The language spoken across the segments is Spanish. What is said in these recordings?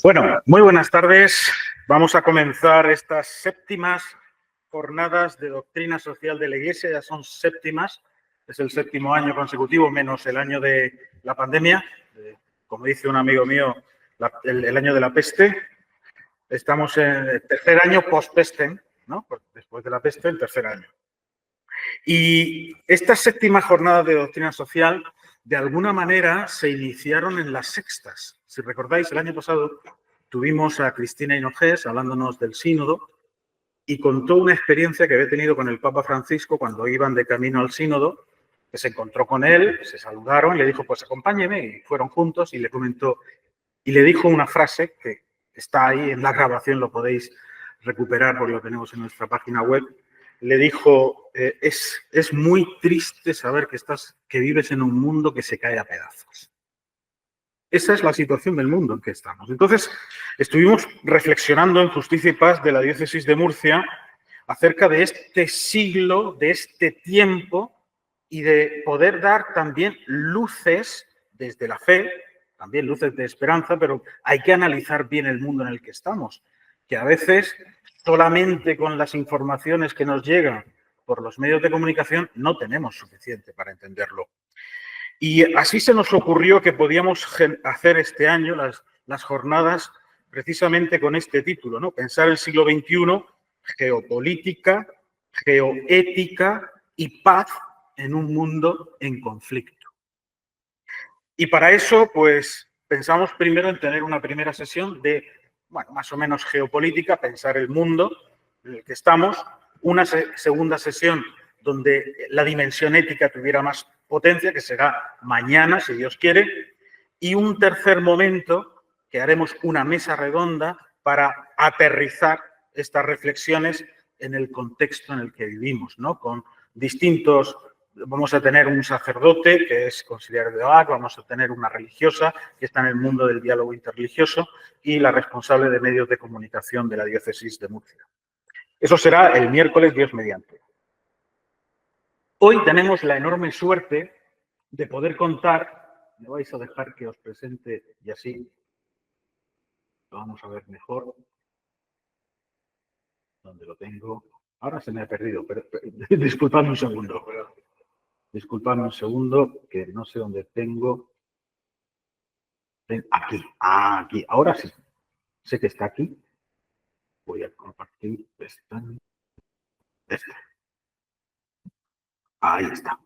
Bueno, muy buenas tardes. Vamos a comenzar estas séptimas jornadas de doctrina social de la Iglesia. Ya son séptimas, es el séptimo año consecutivo, menos el año de la pandemia. Como dice un amigo mío, el año de la peste. Estamos en el tercer año post-peste, ¿no? Después de la peste, el tercer año. Y estas séptimas jornadas de doctrina social, de alguna manera, se iniciaron en las sextas. Si recordáis, el año pasado tuvimos a Cristina Hinojés hablándonos del sínodo y contó una experiencia que había tenido con el Papa Francisco cuando iban de camino al sínodo, que se encontró con él, se saludaron, le dijo, pues acompáñeme, y fueron juntos y le comentó, y le dijo una frase que está ahí en la grabación, lo podéis recuperar porque lo tenemos en nuestra página web. Le dijo, es muy triste saber que vives en un mundo que se cae a pedazos. Esa es la situación del mundo en que estamos. Entonces, estuvimos reflexionando en Justicia y Paz de la Diócesis de Murcia acerca de este siglo, de este tiempo y de poder dar también luces desde la fe, también luces de esperanza, pero hay que analizar bien el mundo en el que estamos, que a veces solamente con las informaciones que nos llegan por los medios de comunicación no tenemos suficiente para entenderlo. Y así se nos ocurrió que podíamos hacer este año las jornadas precisamente con este título, ¿no? Pensar el siglo XXI, geopolítica, geoética y paz en un mundo en conflicto. Y para eso, pues, pensamos primero en tener una primera sesión de, bueno, más o menos geopolítica, pensar el mundo en el que estamos, una segunda sesión donde la dimensión ética tuviera más potencia, que será mañana, si Dios quiere, y un tercer momento que haremos una mesa redonda para aterrizar estas reflexiones en el contexto en el que vivimos, ¿no? Con distintos, vamos a tener un sacerdote que es conciliar de hogar, vamos a tener una religiosa que está en el mundo del diálogo interreligioso y la responsable de medios de comunicación de la Diócesis de Murcia. Eso será el miércoles, Dios mediante. Hoy tenemos la enorme suerte de poder contar, me vais a dejar que os presente y así lo vamos a ver mejor. ¿Dónde lo tengo? Ahora se me ha perdido, pero disculpadme un segundo. Disculpadme un segundo, que no sé dónde tengo. Aquí, aquí, ahora sí. Sé que está aquí. Voy a compartir pestaña. Ahí está.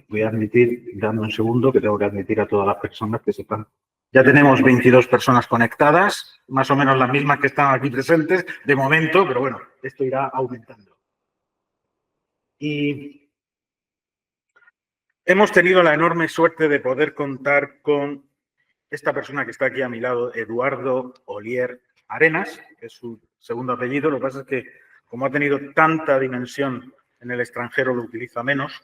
Voy a admitir, dame un segundo, que tengo que admitir a todas las personas que sepan. Ya tenemos 22 personas conectadas, más o menos las mismas que están aquí presentes de momento, pero bueno, esto irá aumentando. Y hemos tenido la enorme suerte de poder contar con esta persona que está aquí a mi lado, Eduardo Olier Arenas, que es su segundo apellido. Lo que pasa es que, como ha tenido tanta dimensión en el extranjero, lo utiliza menos.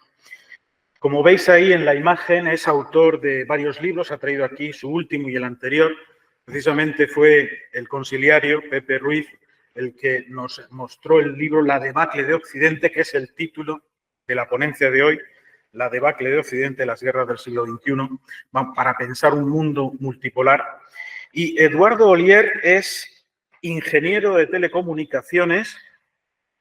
Como veis ahí en la imagen, es autor de varios libros, ha traído aquí su último y el anterior. Precisamente fue el conciliario Pepe Ruiz el que nos mostró el libro La debacle de Occidente, que es el título de la ponencia de hoy, La debacle de Occidente, las guerras del siglo XXI, para pensar un mundo multipolar. Y Eduardo Olier es ingeniero de telecomunicaciones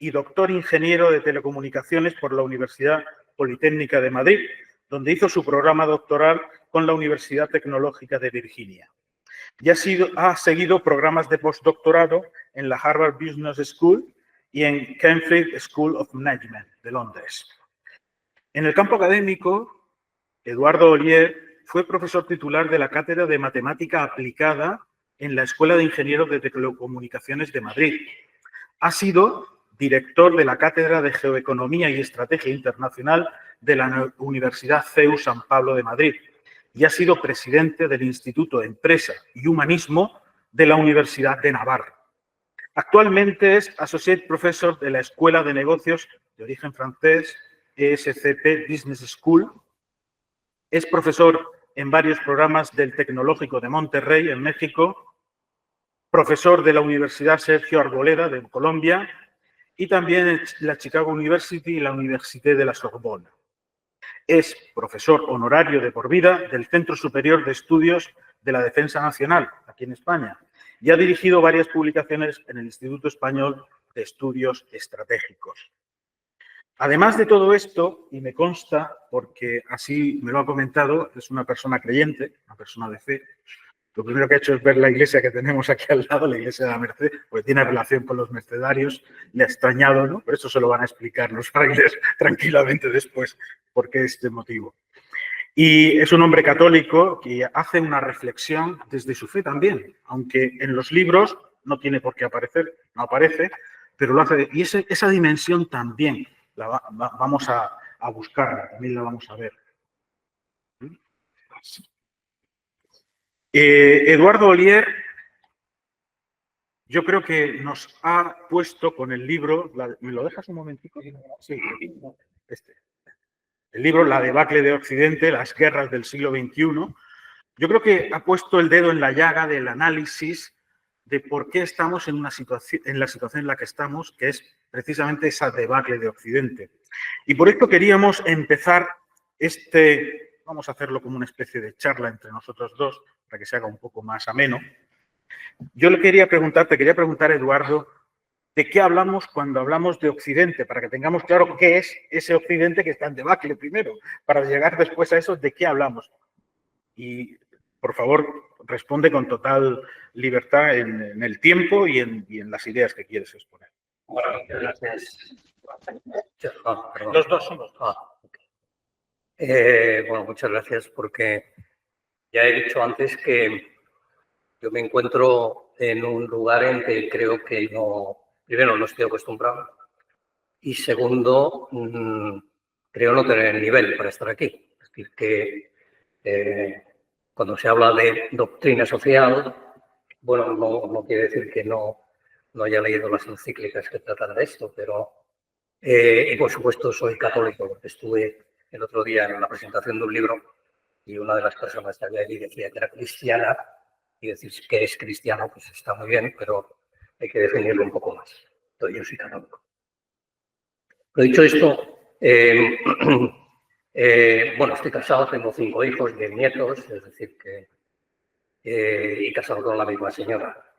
y doctor ingeniero de telecomunicaciones por la Universidad Politécnica de Madrid, donde hizo su programa doctoral con la Universidad Tecnológica de Virginia. Y ha seguido programas de postdoctorado en la Harvard Business School y en Cambridge School of Management de Londres. En el campo académico, Eduardo Olier fue profesor titular de la Cátedra de Matemática Aplicada en la Escuela de Ingenieros de Telecomunicaciones de Madrid. Ha sido director de la Cátedra de Geoeconomía y Estrategia Internacional de la Universidad CEU San Pablo de Madrid y ha sido presidente del Instituto de Empresa y Humanismo de la Universidad de Navarra. Actualmente es Associate Professor de la Escuela de Negocios de origen francés, ESCP Business School. Es profesor en varios programas del Tecnológico de Monterrey, en México, profesor de la Universidad Sergio Arboleda de Colombia y también en la Chicago University y la Université de la Sorbona. Es profesor honorario de por vida del Centro Superior de Estudios de la Defensa Nacional, aquí en España, y ha dirigido varias publicaciones en el Instituto Español de Estudios Estratégicos. Además de todo esto, y me consta, porque así me lo ha comentado, es una persona creyente, una persona de fe. Lo primero que ha hecho es ver la iglesia que tenemos aquí al lado, la iglesia de la Merced, porque tiene relación con los mercedarios, le ha extrañado, ¿no? Pero eso se lo van a explicar los frailes tranquilamente después, por qué este motivo. Y es un hombre católico que hace una reflexión desde su fe también, aunque en los libros no tiene por qué aparecer, no aparece, pero lo hace. Y esa dimensión también vamos a buscarla, también la vamos a ver. Eduardo Oller, yo creo que nos ha puesto con el libro, ¿me lo dejas un momentico? Sí, el libro La debacle de Occidente, las guerras del siglo XXI. Yo creo que ha puesto el dedo en la llaga del análisis de por qué estamos en la situación en la que estamos, que es precisamente esa debacle de Occidente. Y por esto queríamos empezar vamos a hacerlo como una especie de charla entre nosotros dos, para que se haga un poco más ameno. Yo te quería preguntar, Eduardo, ¿de qué hablamos cuando hablamos de Occidente? Para que tengamos claro qué es ese Occidente que está en debacle primero, para llegar después a eso, ¿de qué hablamos? Y, por favor, responde con total libertad en el tiempo y en las ideas que quieres exponer. Bueno, gracias. Los dos somos. Bueno, muchas gracias, porque ya he dicho antes que yo me encuentro en un lugar en que creo que primero, no estoy acostumbrado, y segundo, creo no tener el nivel para estar aquí. Es decir, que cuando se habla de doctrina social, bueno, no quiere decir que no haya leído las encíclicas que tratan de esto, pero, y por supuesto soy católico, porque estuve el otro día en la presentación de un libro y una de las personas que había ahí decía que era cristiana, y decir que es cristiano, pues está muy bien, pero hay que definirlo un poco más. Entonces yo soy católico. Pero dicho esto, bueno, estoy casado, tengo 5 hijos, 10 nietos, es decir que y casado con la misma señora.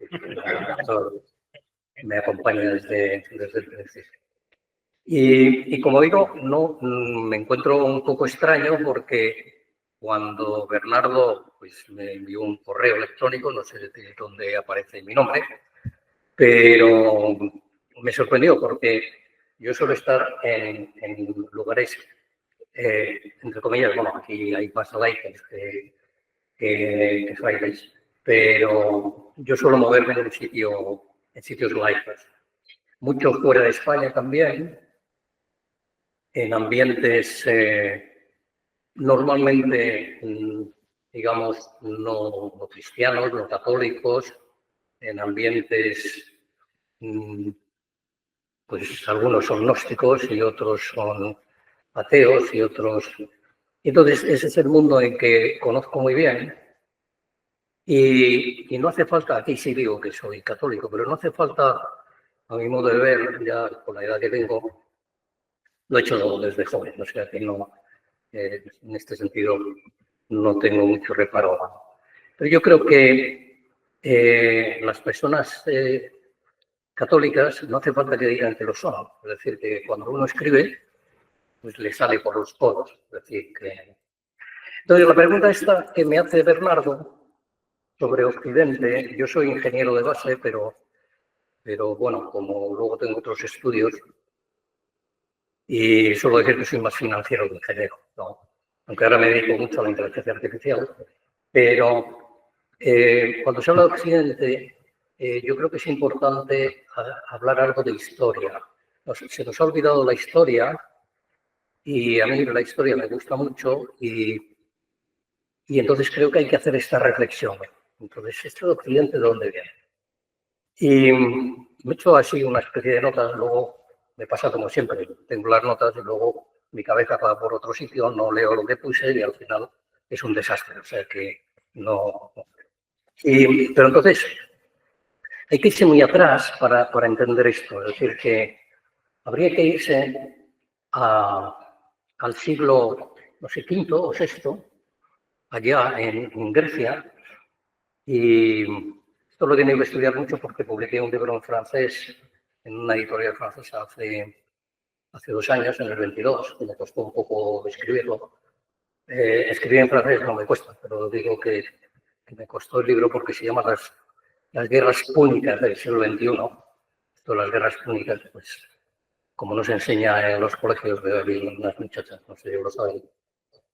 Me acompaña desde el principio. Y como digo, me encuentro un poco extraño porque cuando Bernardo pues, me envió un correo electrónico, no sé de dónde aparece mi nombre, pero me sorprendió porque yo suelo estar en lugares, entre comillas, bueno, aquí hay más laicos que frailes, pero yo suelo moverme en sitios laicos. Mucho fuera de España también, en ambientes normalmente, digamos, no cristianos, no católicos, en ambientes, pues algunos son gnósticos y otros son ateos y otros. Entonces, ese es el mundo en que conozco muy bien. Y no hace falta, aquí sí digo que soy católico, pero no hace falta, a mi modo de ver, ya con la edad que tengo, lo he hecho desde joven, o sea que no, en este sentido no tengo mucho reparo. Pero yo creo que las personas católicas no hace falta que digan que lo son, es decir, que cuando uno escribe, pues le sale por los poros. Es decir, que... Entonces, la pregunta esta que me hace Bernardo sobre Occidente, yo soy ingeniero de base, pero bueno, como luego tengo otros estudios, y suelo decir que soy más financiero que ingeniero, ¿no? Aunque ahora me dedico mucho a la inteligencia artificial, pero cuando se habla de Occidente, yo creo que es importante hablar algo de historia. Se nos ha olvidado la historia, y a mí la historia me gusta mucho, y entonces creo que hay que hacer esta reflexión. Entonces, ¿esto de Occidente de dónde viene? Y me he hecho así una especie de notas, luego me pasa como siempre, tengo las notas y luego mi cabeza va por otro sitio, no leo lo que puse y al final es un desastre, o sea que no... pero entonces, hay que irse muy atrás para entender esto, es decir, que habría que irse al siglo, no sé, V o VI, allá en Grecia, Y esto lo he tenido que estudiar mucho porque publiqué un libro en francés en una editorial francesa hace 2 años, en el 22, que me costó un poco escribirlo. Escribir en francés no me cuesta, pero digo que me costó el libro porque se llama las guerras púnicas del siglo XXI. Esto, las guerras púnicas, pues, como nos enseña en los colegios de las muchachas, no sé si lo saben,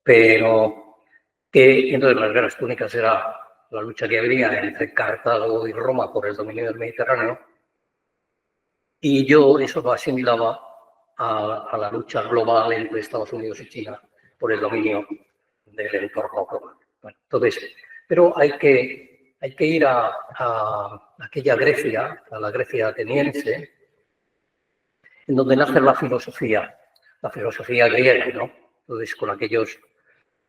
pero que entonces las guerras púnicas era la lucha que habría entre Cartago y Roma por el dominio del Mediterráneo, y yo eso lo asimilaba a la lucha global entre Estados Unidos y China por el dominio del entorno global. Bueno, entonces, pero hay que ir a aquella Grecia, a la Grecia ateniense, en donde nace la filosofía griega, ¿no? Entonces, con aquellos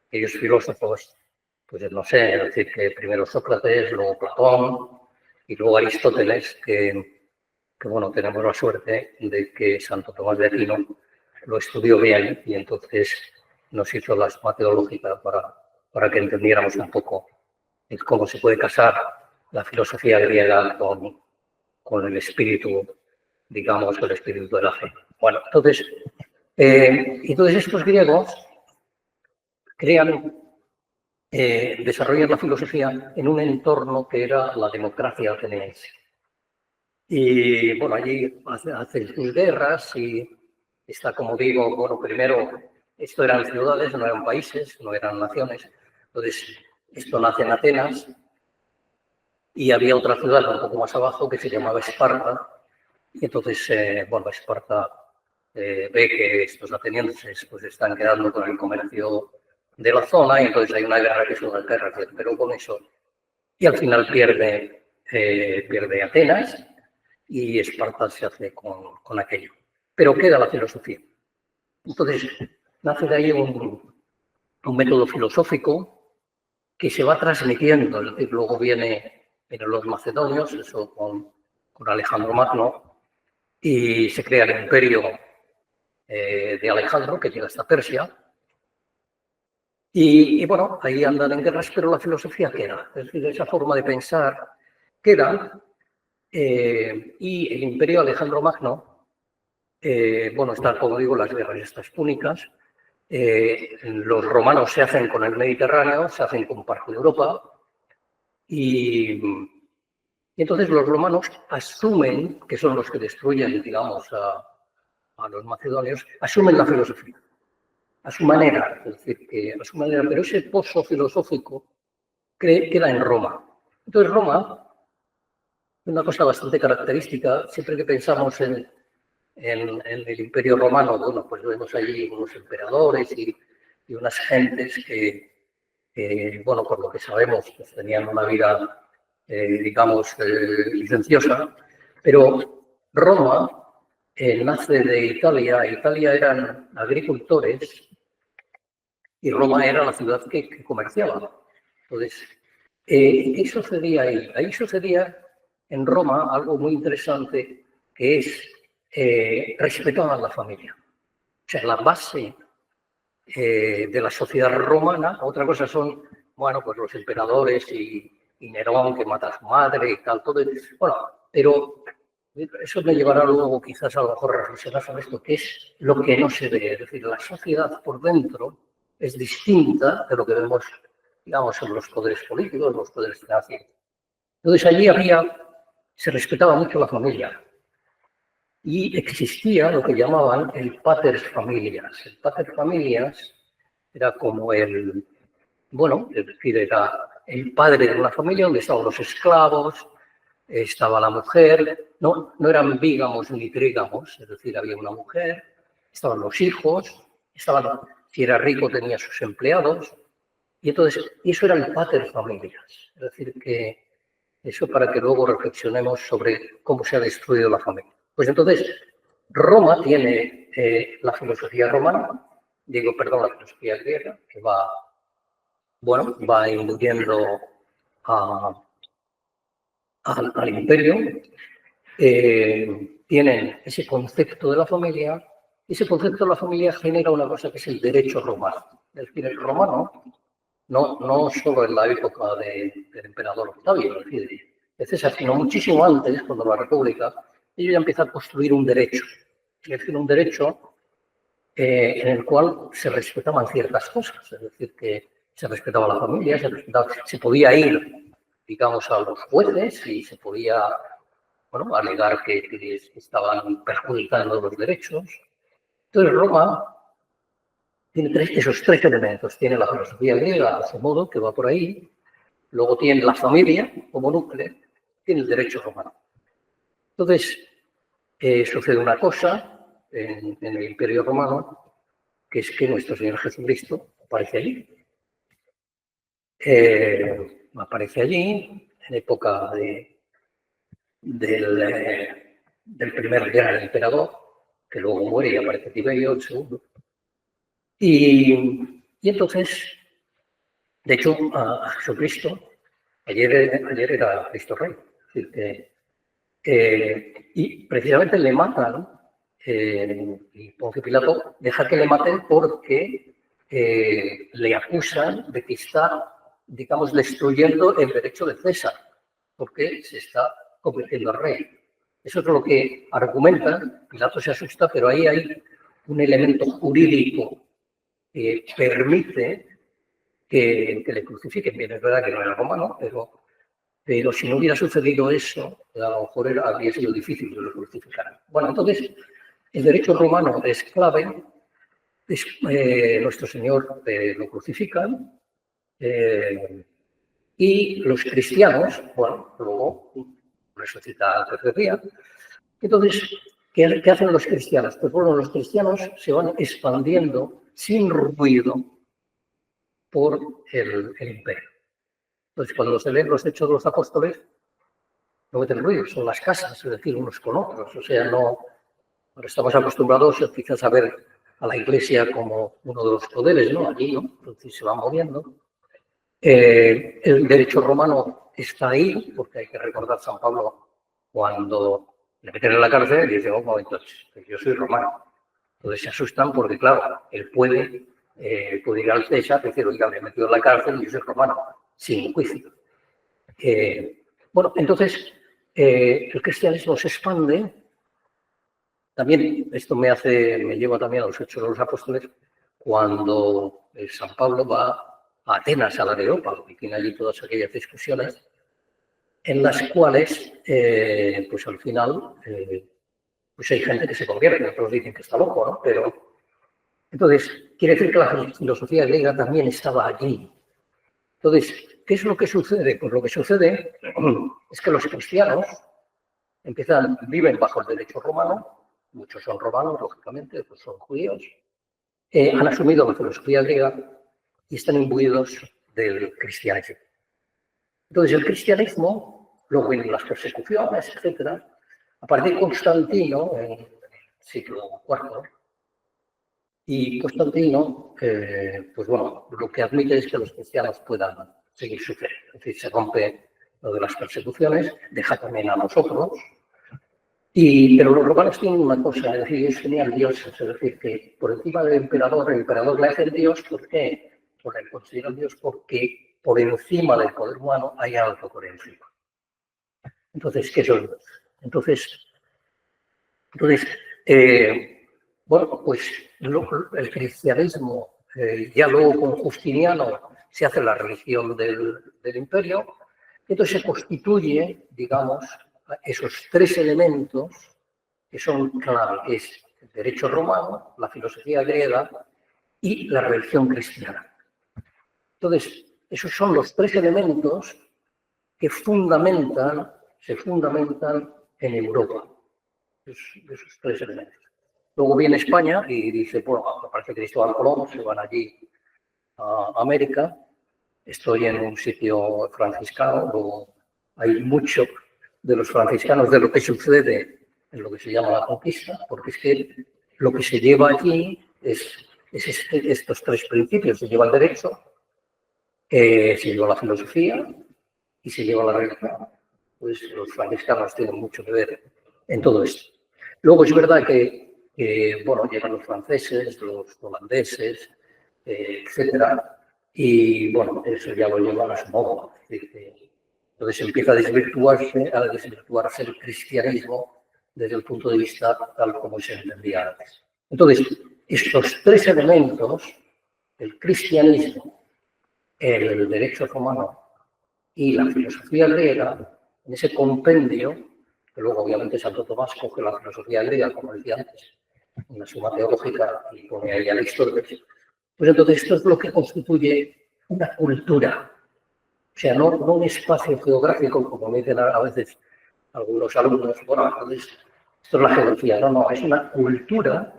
filósofos, pues no sé, es decir, que primero Sócrates, luego Platón y luego Aristóteles, que bueno, tenemos la suerte de que Santo Tomás de Aquino lo estudió bien y entonces nos hizo las metodológicas para que entendiéramos un poco cómo se puede casar la filosofía griega con el espíritu, digamos, el espíritu de la fe. Bueno, entonces estos griegos desarrollan la filosofía en un entorno que era la democracia ateniense. Y bueno, allí hacen sus guerras y está, como digo, bueno, primero, esto eran ciudades, no eran países, no eran naciones. Entonces, esto nace en Atenas y había otra ciudad un poco más abajo que se llamaba Esparta. Y entonces, bueno, Esparta ve que estos atenienses pues están quedando con el comercio de la zona y entonces hay una guerra que es una guerra, pero con eso. Y al final pierde Atenas y Esparta se hace con aquello. Pero queda la filosofía. Entonces, nace de ahí un método filosófico que se va transmitiendo. Es decir, luego vienen los macedonios, eso con Alejandro Magno, y se crea el imperio de Alejandro, que llega hasta Persia. Y bueno, ahí andan en guerras, pero la filosofía queda. Es decir, esa forma de pensar queda. Y el imperio de Alejandro Magno, bueno, están, como digo, las guerras estas púnicas. Los romanos se hacen con el Mediterráneo, se hacen con parte de Europa. Y entonces los romanos asumen, que son los que destruyen, digamos, a los macedonios, asumen la filosofía a su manera, es decir, que a su manera, pero ese pozo filosófico queda en Roma. Entonces Roma, una cosa bastante característica, siempre que pensamos en el Imperio Romano, bueno, pues vemos allí unos emperadores y unas gentes que, bueno, por lo que sabemos, pues tenían una vida, digamos, licenciosa, pero Roma nace de Italia. Italia eran agricultores y Roma era la ciudad que comerciaba. Entonces, ¿qué sucedía ahí? Ahí sucedía en Roma algo muy interesante, que es respetar a la familia. O sea, la base de la sociedad romana. Otra cosa son, bueno, pues los emperadores y Nerón, que mata a su madre y tal, todo. Bueno, pero eso me llevará luego quizás a lo mejor a reflexionar sobre esto, que es lo que no se ve. Es decir, la sociedad por dentro es distinta de lo que vemos, digamos, en los poderes políticos, en los poderes financieros. Entonces allí se respetaba mucho la familia y existía lo que llamaban el pater familias. El pater familias era como bueno, es decir, era el padre de una familia donde estaban los esclavos, estaba la mujer, no eran bígamos ni trígamos, es decir, había una mujer, estaban los hijos, si era rico tenía sus empleados, y entonces eso era el pater familias, es decir, que eso para que luego reflexionemos sobre cómo se ha destruido la familia. Pues entonces, Roma tiene la filosofía romana, la filosofía griega, que va imbuyendo al imperio. Tienen ese concepto de la familia, y ese concepto de la familia genera una cosa que es el derecho romano. Es decir, el romano no solo en la época del emperador Octavio, es decir, de César, sino muchísimo antes, cuando la República, ellos ya empiezan a construir un derecho, es decir, un derecho en el cual se respetaban ciertas cosas, es decir, que se respetaba la familia, se podía ir, digamos, a los jueces y se podía, bueno, alegar que estaban perjudicando los derechos. Entonces, Roma tiene esos tres elementos. Tiene la filosofía griega, a su modo, que va por ahí. Luego tiene la familia como núcleo. Tiene el derecho romano. Entonces, sucede una cosa en el Imperio Romano, que es que nuestro Señor Jesucristo aparece allí. Aparece allí en época del primer gran emperador, que luego muere y aparece Tiberio, el segundo. Y entonces, de hecho, a Jesucristo, ayer era Cristo Rey. Es decir, y precisamente le matan, y Poncio Pilato deja que le maten porque le acusan de que está, digamos, destruyendo el derecho de César, porque se está convirtiendo en rey. Eso es lo que argumentan. Pilato se asusta, pero ahí hay un elemento jurídico que permite que le crucifiquen. Bien, es verdad que no era romano, pero si no hubiera sucedido eso, a lo mejor habría sido difícil que lo crucificaran. Bueno, entonces, el derecho romano es clave. Nuestro Señor lo crucifican y los cristianos, bueno, luego resucita al tercer día. Entonces, ¿qué hacen los cristianos? Pues bueno, los cristianos se van expandiendo sin ruido por el imperio. Entonces, cuando se leen los Hechos de los Apóstoles, no meten ruido, son las casas, es decir, unos con otros. O sea, no estamos acostumbrados quizás a ver a la Iglesia como uno de los poderes, ¿no? Allí, ¿no? Entonces se van moviendo. El derecho romano está ahí, porque hay que recordar San Pablo cuando le meten en la cárcel y dice, oh, momento, yo soy romano. Entonces se asustan porque, claro, él puede ir al César y decir, oiga, me he metido en la cárcel y yo soy romano, sin juicio. Bueno, entonces el cristianismo se expande. También esto me lleva también a los Hechos de los Apóstoles, cuando San Pablo va a Atenas, al Areópago, y tiene allí todas aquellas discusiones en las cuales, pues al final, pues hay gente que se convierte, otros dicen que está loco, ¿no? Pero, entonces, quiere decir que la filosofía griega también estaba allí. Entonces, ¿qué es lo que sucede? Pues lo que sucede es que los cristianos viven bajo el derecho romano. Muchos son romanos, lógicamente, otros son judíos, han asumido la filosofía griega y están imbuidos del cristianismo. Entonces, el cristianismo, luego vienen las persecuciones, etc. A partir de Constantino, en el siglo IV, y Constantino, pues bueno, lo que admite es que los cristianos puedan seguir su fe. Es decir, se rompe lo de las persecuciones, deja también a nosotros. Pero los romanos tienen una cosa, es decir, ellos tenían dioses, es decir, que por encima del emperador, el emperador le hace el dios, ¿por qué? Porque le consideran dios porque por encima del poder humano hay algo por encima. Entonces, ¿qué son? Entonces bueno, pues el cristianismo, ya luego con Justiniano se hace la religión del imperio, entonces se constituye, digamos, esos tres elementos que son clave, que es el derecho romano, la filosofía griega y la religión cristiana. Entonces, esos son los tres elementos que se fundamentan en Europa. Esos tres elementos. Luego viene España y dice, bueno, me parece que Cristóbal Colón, se van allí a América, estoy en un sitio franciscano, luego hay mucho de los franciscanos de lo que sucede en lo que se llama la conquista, porque es que lo que se lleva allí es estos tres principios. Se lleva el derecho, se lleva la filosofía y se lleva la religión. Pues los franciscanos tienen mucho que ver en todo esto. Luego es verdad que bueno, llegan los franceses, los holandeses, etcétera, y bueno, eso ya lo llevan a su modo. Entonces empieza a desvirtuarse el cristianismo desde el punto de vista tal como se entendía antes. Entonces, estos tres elementos, el cristianismo, el derecho romano y la filosofía griega, en ese compendio, que luego obviamente Santo Tomás coge la filosofía griega, como decía antes, una suma teológica y pone ahí a Aristóteles, pues entonces esto es lo que constituye una cultura. O sea, no un espacio geográfico, como me dicen a veces algunos alumnos, bueno, entonces esto es la geografía, no, es una cultura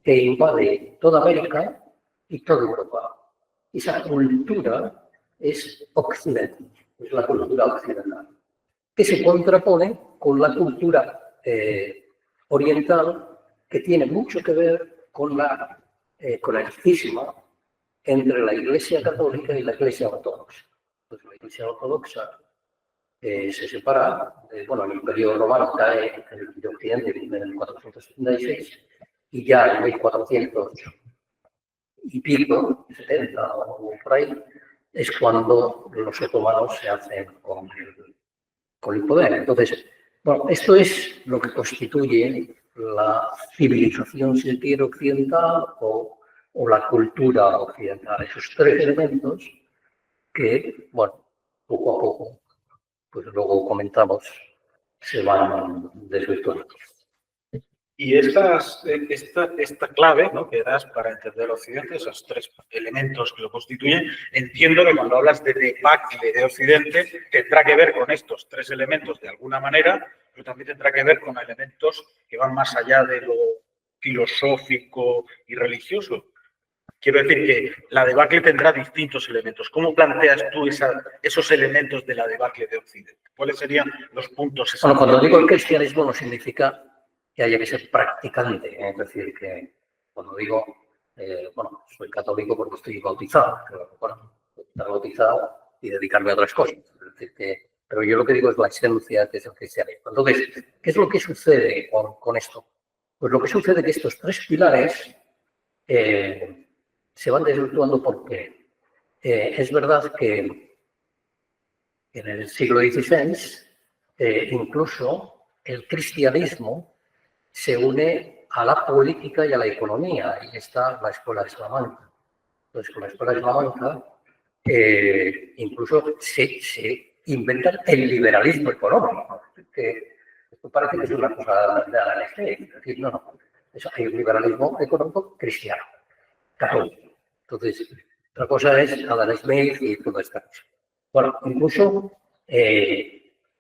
que invade toda América y toda Europa. Esa cultura es Occidente, es la cultura occidental, que se contrapone con la cultura oriental, que tiene mucho que ver con el cisma entre la Iglesia Católica y la Iglesia Ortodoxa. Pues la Iglesia Ortodoxa se separa, bueno, el Imperio Romano cae en el Occidente en el 476 y ya en 1400 y pico, 70 o por ahí, es cuando los otomanos se hacen con el poder. Entonces, bueno, esto es lo que constituye la civilización, si se quiere, occidental o la cultura occidental. Esos tres elementos que, bueno, poco a poco, pues luego comentamos, se van desvirtuando. Y esta clave, ¿no?, que das para entender Occidente, esos tres elementos que lo constituyen, entiendo que cuando hablas de debacle de Occidente tendrá que ver con estos tres elementos de alguna manera, pero también tendrá que ver con elementos que van más allá de lo filosófico y religioso. Quiero decir que la debacle tendrá distintos elementos. ¿Cómo planteas tú esos elementos de la debacle de Occidente? ¿Cuáles serían los puntos esenciales? Bueno, cuando digo el cristianismo no significa que haya que ser practicante, es decir, que cuando digo, bueno, soy católico porque estoy bautizado, pero bueno, estar bautizado y dedicarme a otras cosas. Es decir, pero yo lo que digo es la esencia que es el cristianismo. Entonces, ¿qué es lo que sucede con esto? Pues lo que sucede es que estos tres pilares se van desvirtuando porque es verdad que en el siglo XVI incluso el cristianismo se une a la política y a la economía. Ahí está la Escuela de Salamanca. Entonces, con la Escuela de Salamanca incluso se inventa el liberalismo económico, que esto parece que es una cosa de la LG. Es decir, no. Hay un liberalismo económico cristiano, católico. Entonces, otra cosa es Adam Smith y toda esta cosa. Bueno, incluso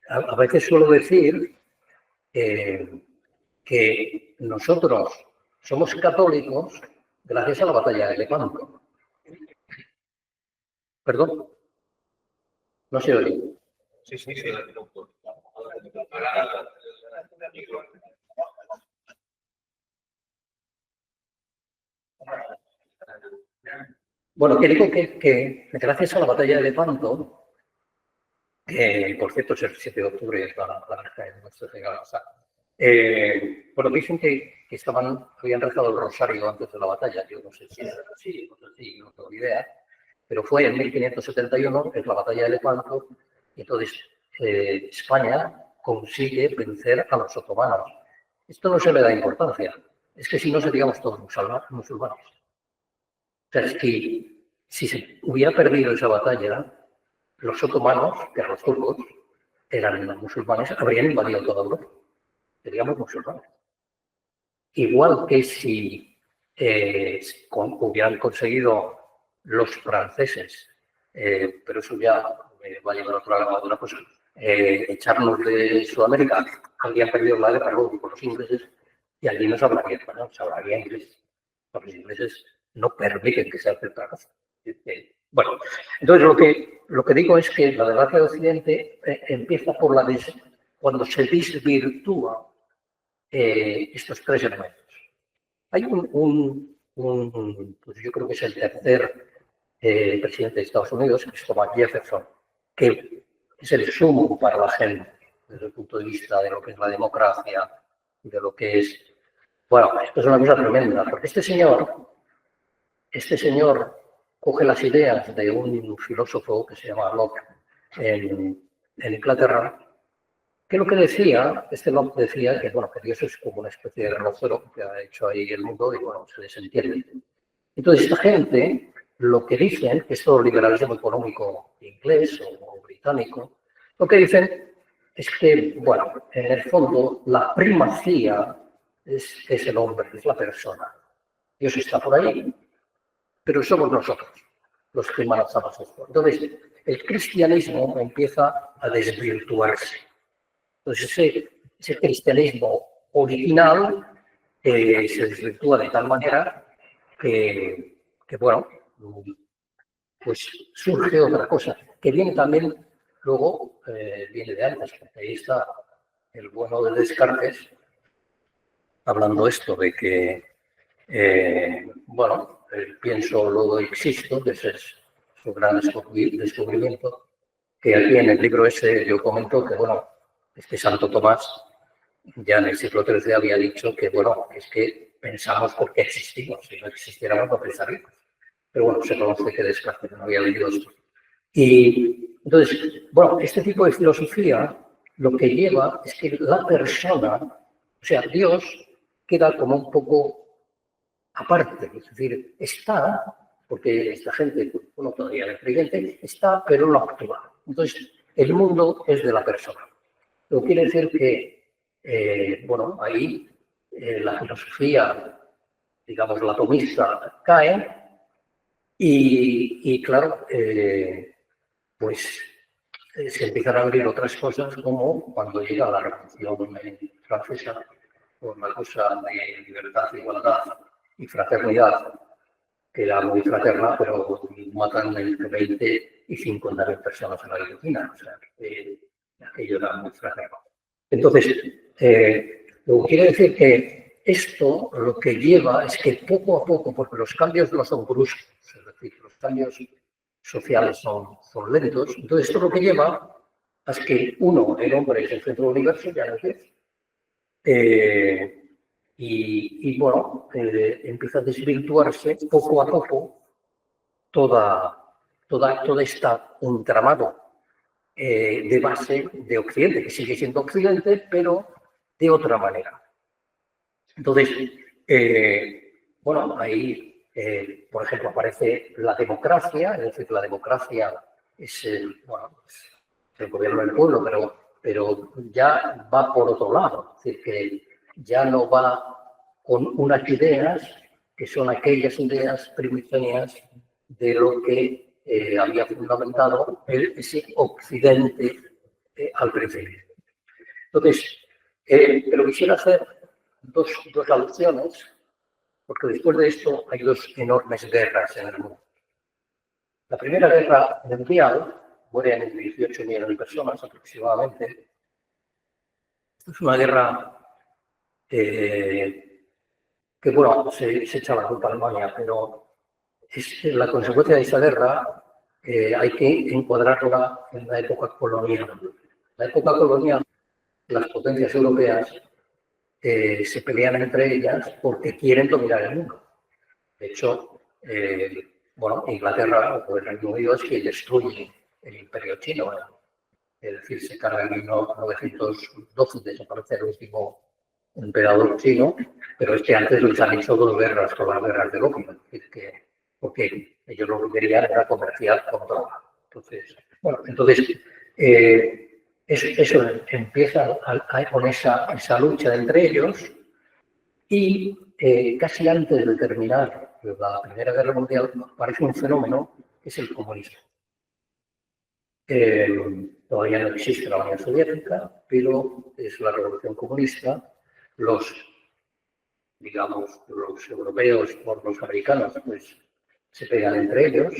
a veces suelo decir que nosotros somos católicos gracias a la batalla de Lepanto. ¿Perdón? No se oye. Sí. Bueno, que digo que gracias a la batalla de Lepanto, que por cierto es el 7 de octubre, es la granja de nuestro Señor. Bueno, dicen que habían rezado el rosario antes de la batalla. Yo no sé si era así, no tengo ni idea. Pero fue en 1571, es la batalla de Lepanto, y entonces España consigue vencer a los otomanos. Esto no se le da importancia. Es que si no seríamos todos musulmanes. O sea, si se hubiera perdido esa batalla, los otomanos, que eran los turcos, eran musulmanes, habrían invadido toda Europa. Seríamos musulmanes. Igual que si hubieran conseguido los franceses, pero eso ya va a llevar a otra cosa, echarnos de Sudamérica, habrían perdido la guerra luego con los ingleses y allí no se hablaría español, se hablaría inglés. Los ingleses no permiten que se haga otra cosa. Bueno, entonces lo que digo es que la debacle de Occidente empieza por cuando se desvirtúa estos tres elementos. Hay pues yo creo que es el tercer presidente de Estados Unidos, que es Thomas Jefferson, que es el sumo para la gente desde el punto de vista de lo que es la democracia, de lo que es... Bueno, esto es una cosa tremenda, porque este señor coge las ideas de un filósofo que se llama Locke en Inglaterra, que lo que decía, Locke decía que, bueno, que Dios es como una especie de relojero que ha hecho ahí el mundo y, bueno, se desentiende. Entonces, esta gente, lo que dicen, que es todo liberalismo económico inglés o británico, lo que dicen es que, bueno, en el fondo, la primacía es el hombre, es la persona. Dios está por ahí, pero somos nosotros los que manejamos esto. Entonces, el cristianismo empieza a desvirtuarse. Entonces, ese cristianismo original se desvirtúa de tal manera que, bueno, pues surge otra cosa, que viene también, luego, viene de antes, porque ahí está el bueno de Descartes, hablando esto de que, bueno, pienso, luego existo, que ese es su gran descubrimiento, que aquí en el libro ese yo comento que, bueno, es que Santo Tomás ya en el siglo XIII había dicho que, bueno, es que pensamos porque existimos, si no existiéramos no pensaríamos. Pero bueno, se conoce que Descartes no había leído esto. Y entonces, bueno, este tipo de filosofía lo que lleva es que la persona, o sea, Dios, queda como un poco aparte, es decir, está, porque esta gente, uno todavía es creyente, está, pero no actúa. Entonces, el mundo es de la persona. Lo que quiere decir que, bueno, ahí la filosofía, digamos, la atomista cae y claro, pues se empiezan a abrir otras cosas como cuando llega la Revolución Francesa, por una cosa de libertad, igualdad y fraternidad, que era muy fraterna, pero matan entre 20 y 50.000 personas en la Argentina. O sea, aquello era muy fraterno. Entonces, lo que quiere decir que esto lo que lleva es que poco a poco, porque los cambios no son bruscos, es decir, los cambios sociales son lentos, entonces esto lo que lleva es que uno, el hombre es el centro del universo, ya lo es, y bueno, empieza a desvirtuarse poco a poco toda esta entramado de base de Occidente, que sigue siendo Occidente, pero de otra manera. Entonces, bueno, ahí, por ejemplo, aparece la democracia, es decir, la democracia es bueno, es el gobierno del pueblo, pero ya va por otro lado, es decir, que ya no va con unas ideas que son aquellas ideas primigenias de lo que había fundamentado ese Occidente al principio. Entonces, pero quisiera hacer dos alusiones, porque después de esto hay dos enormes guerras en el mundo. La Primera Guerra Mundial, mueren 18 millones de personas aproximadamente. Esto es una guerra que bueno, se echa la culpa a Alemania, pero es la consecuencia de esa guerra hay que encuadrarla en la época colonial. La época colonial, las potencias europeas se pelean entre ellas porque quieren dominar el mundo. De hecho, bueno, Inglaterra o el Reino Unido es que destruye el imperio chino. Es decir, se carga en 1912, desaparece el último emperador chino, pero es que antes les han hecho dos guerras con las guerras del opio. Es que, porque ellos lo que querían era comerciar con droga. Entonces, bueno, eso empieza con esa lucha entre ellos y casi antes de terminar la Primera Guerra Mundial aparece un fenómeno que es el comunismo. Todavía no existe la Unión Soviética, pero es la revolución comunista. Digamos, los europeos por los americanos, pues se pegan entre ellos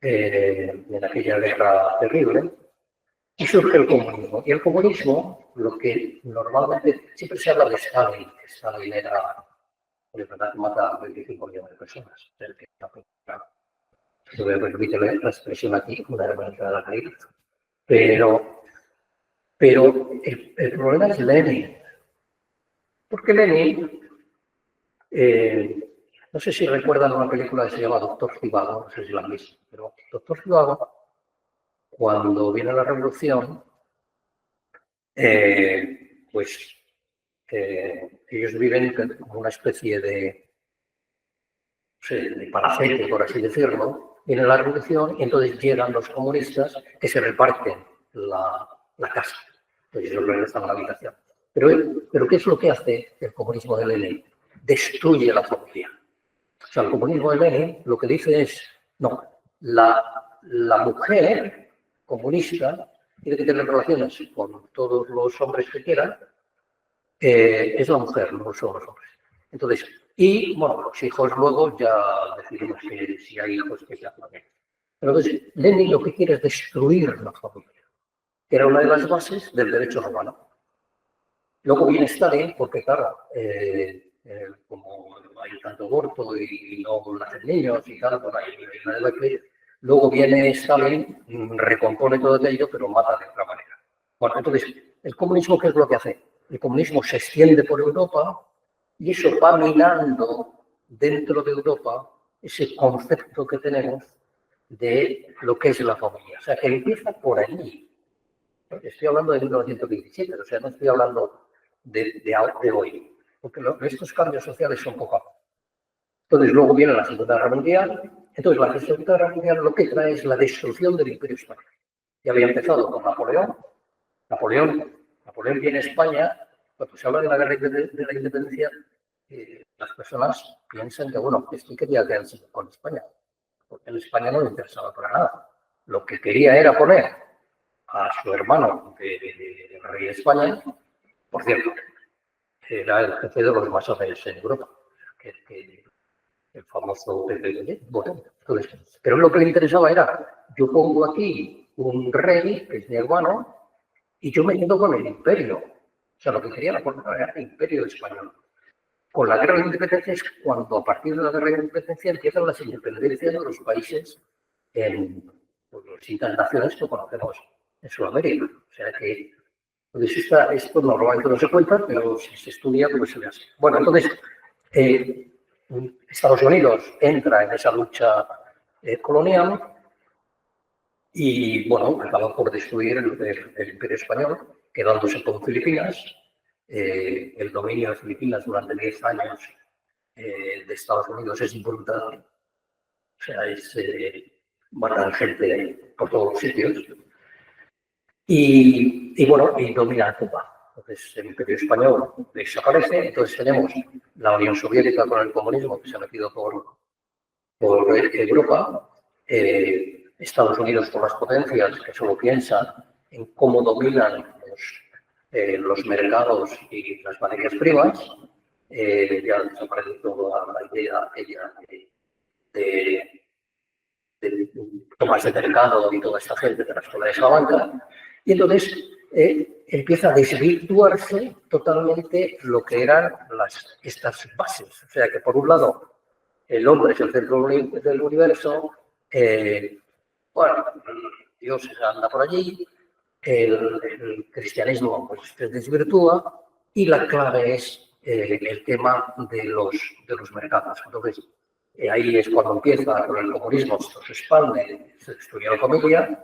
en aquella guerra terrible y surge el comunismo. Y el comunismo, lo que normalmente siempre se habla de Stalin, que Stalin era, de verdad, mata a 25 millones de personas. Se me permite la expresión aquí, una herramienta de la caída. Pero el problema es Lenin. Porque Lenin No sé si recuerdan una película que se llama Doctor Zhivago, no sé si la han visto, pero Doctor Zhivago, cuando viene la revolución, pues ellos viven como una especie de, no sé, de palacete, por así decirlo. Viene la revolución y entonces llegan los comunistas que se reparten la casa. Entonces ellos regresan a la habitación. Pero ¿qué es lo que hace el comunismo de Lenin? Destruye la familia. O sea, el comunismo de Lenin lo que dice es, no, la mujer comunista tiene que tener relaciones con todos los hombres que quieran, es la mujer, no son los hombres. Entonces, y bueno, los hijos luego ya decidimos que si hay hijos que se hacen bien. Pero entonces, Lenin lo que quiere es destruir la familia, que era una de las bases del derecho romano. Luego viene Stalin, porque claro, como hay tanto aborto y no nacen niños y tal, bueno, luego viene Stalin, recompone todo aquello, pero mata de otra manera. Bueno, entonces, ¿el comunismo qué es lo que hace? El comunismo se extiende por Europa y eso va minando dentro de Europa ese concepto que tenemos de lo que es la familia. O sea, que empieza por allí. Estoy hablando de 1927, o sea, no estoy hablando de hoy, porque estos cambios sociales son poco a poco. Entonces, luego viene la Segunda Guerra Mundial. Entonces, la Segunda Guerra Mundial lo que trae es la destrucción del Imperio Español. Ya había empezado con Napoleón. Napoleón viene a España. Cuando se habla de la guerra de la independencia, las personas piensan que, bueno, esto quería quedarse con España, porque en España no le interesaba para nada. Lo que quería era poner a su hermano de rey de España, por cierto, era el jefe de los masones en Europa, el famoso Botón. Pero lo que le interesaba era, yo pongo aquí un rey, que es mi hermano, y yo me quedo con el imperio. O sea, lo que quería era el imperio español. Con la guerra de independencia es cuando, a partir de la guerra de independencia, empiezan las independencias de los países en las distintas naciones que conocemos en Sudamérica. O sea que pues esto normalmente no se cuenta, pero si se estudia, pues se ve así. Bueno, entonces, Estados Unidos entra en esa lucha colonial y, bueno, acaba por destruir el Imperio Español, quedándose con Filipinas. El dominio de Filipinas durante 10 años de Estados Unidos es brutal. O sea, matan gente por todos los sitios. Y bueno, y domina Cuba. Entonces el Imperio Español desaparece, entonces tenemos la Unión Soviética con el comunismo que se ha metido por Europa, Estados Unidos con las potencias que solo piensan en cómo dominan los mercados y las materias primas, ya desaparece toda la idea de tomas de mercado y toda esta gente de las escuelas de la banca, y entonces empieza a desvirtuarse totalmente lo que eran estas bases. O sea que por un lado el hombre es el centro del universo, bueno, Dios anda por allí, el cristianismo pues, se desvirtúa y la clave es el tema de los mercados. Entonces, ahí es cuando empieza con el comunismo, esto se expande, se destruye la familia,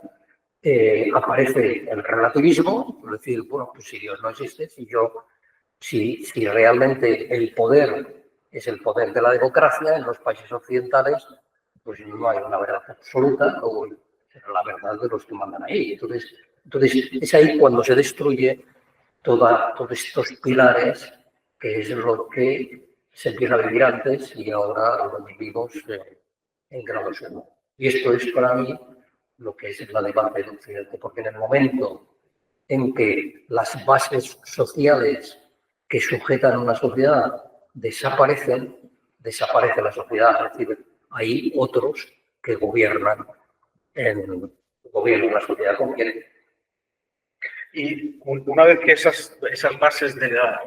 aparece el relativismo, es decir, bueno, pues si Dios no existe, si realmente el poder es el poder de la democracia en los países occidentales, pues no hay una verdad absoluta o la verdad de los que mandan ahí. Entonces es ahí cuando se destruye todos estos pilares, que es lo que se empieza a vivir antes y ahora lo vivimos en grado sumo. Y esto es para mí lo que es la debate del Occidente, porque en el momento en que las bases sociales que sujetan una sociedad desaparecen, desaparece la sociedad. Es decir, hay otros que gobiernan la sociedad como quieren. Y una vez que esas bases de la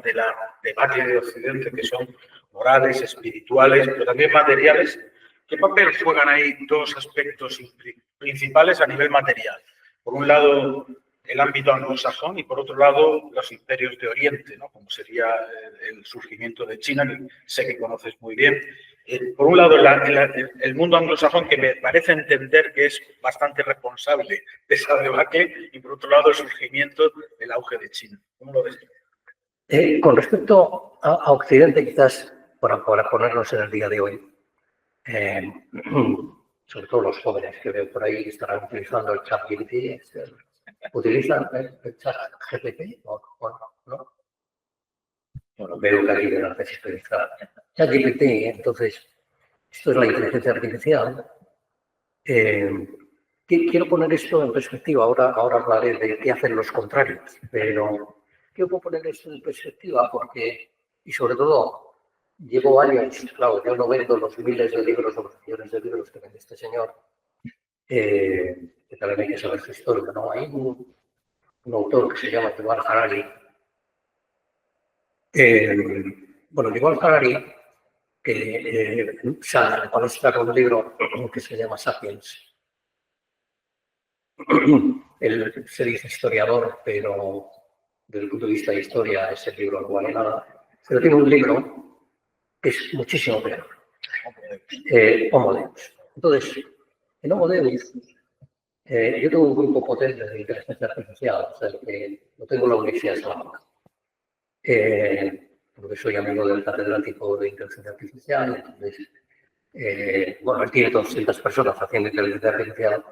debate de Occidente, que son morales, espirituales, pero también materiales, ¿qué papel juegan ahí dos aspectos principales a nivel material? Por un lado, el ámbito anglosajón y por otro lado, los imperios de Oriente, ¿no? Como sería el surgimiento de China, que sé que conoces muy bien, por un lado, el mundo anglosajón, que me parece entender que es bastante responsable de esa debacle, y por otro lado, el surgimiento del auge de China. ¿Cómo lo ves? Con respecto a Occidente, quizás para ponernos en el día de hoy, sobre todo los jóvenes que veo por ahí que estarán utilizando el chat GPT, ¿utilizan el chat GPT o no? Bueno, veo que aquí de la tesis utilizar chat GPT, entonces, esto es la inteligencia artificial. Quiero poner esto en perspectiva, ahora hablaré de qué hacen los contrarios, pero quiero poner esto en perspectiva porque, y sobre todo, llevo años, claro, yo no vendo los miles de libros o los millones de libros que vende este señor, que también hay que saber su historia, ¿no? Hay un autor que se llama Yuval Harari. Yuval Harari, que sale cuando saca un libro que se llama Sapiens. Él se dice historiador, pero desde el punto de vista de historia ese libro no vale nada. Pero tiene un libro que es muchísimo peor. Homo Deus. Entonces, en Homo Deus, yo tengo un grupo potente de inteligencia artificial, o sea, que lo tengo en la Universidad de Salamanca. Porque soy amigo del catedrático de inteligencia artificial, entonces, él tiene 200 personas haciendo inteligencia artificial,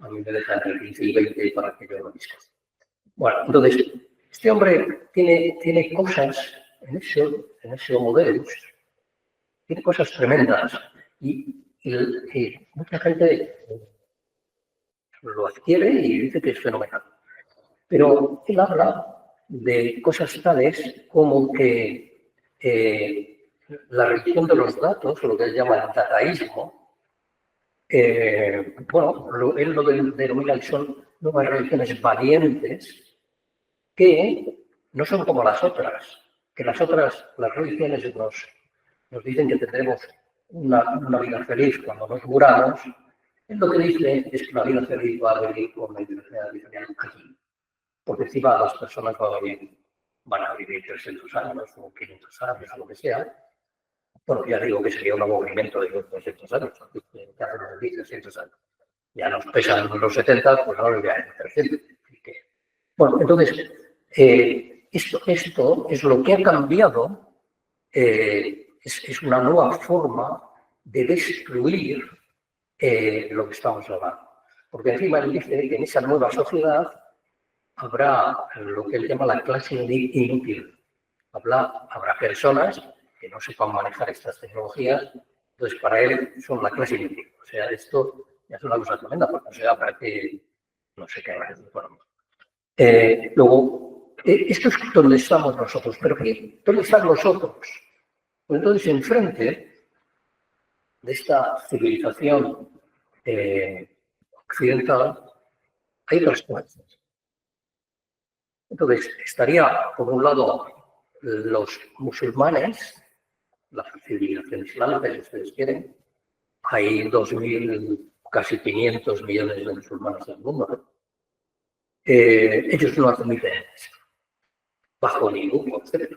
a mí me dejan entre 15 y 20 para que yo lo discute. Bueno, entonces, este hombre tiene cosas en ese Homo Deus, tiene cosas tremendas y mucha gente lo adquiere y dice que es fenomenal. Pero él habla de cosas tales como que la religión de los datos, lo que él llama el dataísmo, él lo denomina que son nuevas religiones valientes que no son como las otras, que las religiones nos dicen que tendremos una vida feliz cuando nos muramos. Él lo que dice es que la vida feliz va a venir con la inteligencia artificial aquí. Porque encima las personas van a vivir 300 años o 500 años, o lo que sea. Bueno, ya digo que sería un aburrimiento de los 200 años, que hacen 300 años. Ya nos pesan los 70, pues ahora ya hay 300. Bueno, entonces, esto es lo que ha cambiado, es una nueva forma de destruir lo que estamos hablando. Porque encima él dice que en esa nueva sociedad habrá lo que él llama la clase inútil. Habrá personas que no sepan manejar estas tecnologías, entonces para él son la clase inútil. O sea, esto ya es una cosa tremenda, porque o sea, para que no sé qué habrá. Luego, esto es donde estamos nosotros, pero ¿dónde están los otros? Pues entonces, enfrente de esta civilización occidental, hay dos clases. Entonces, estaría, por un lado, los musulmanes, la civilización islámica, si ustedes quieren. Hay 2.000, casi 500 millones de musulmanes en el mundo, ¿no? Ellos no admiten eso, bajo ningún concepto.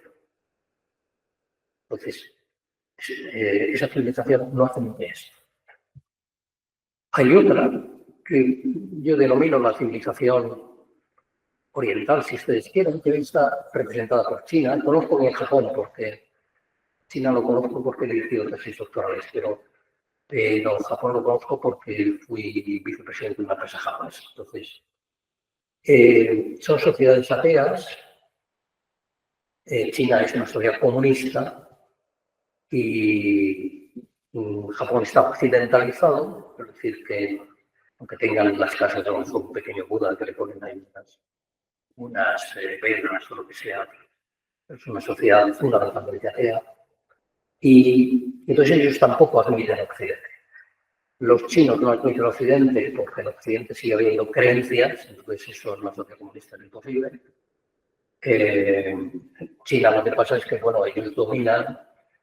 Entonces, esa civilización no admite eso. Hay otra que yo denomino la civilización oriental, si ustedes quieren, que está representada por China. Conozco bien Japón, porque China lo conozco porque he dirigido tesis doctorales, pero Japón lo conozco porque fui vicepresidente de una empresa japonesa. Entonces, son sociedades ateas. China es una sociedad comunista y Japón está occidentalizado, es decir, que aunque tengan las casas de un pequeño Buda que le ponen ahí unas velas o lo que sea, es una sociedad fundamentalmente atea. Y entonces ellos tampoco admiten Occidente. Los chinos no admiten Occidente porque en Occidente sigue habiendo creencias, entonces eso es la sociedad comunista es imposible. China lo que pasa es que, ellos dominan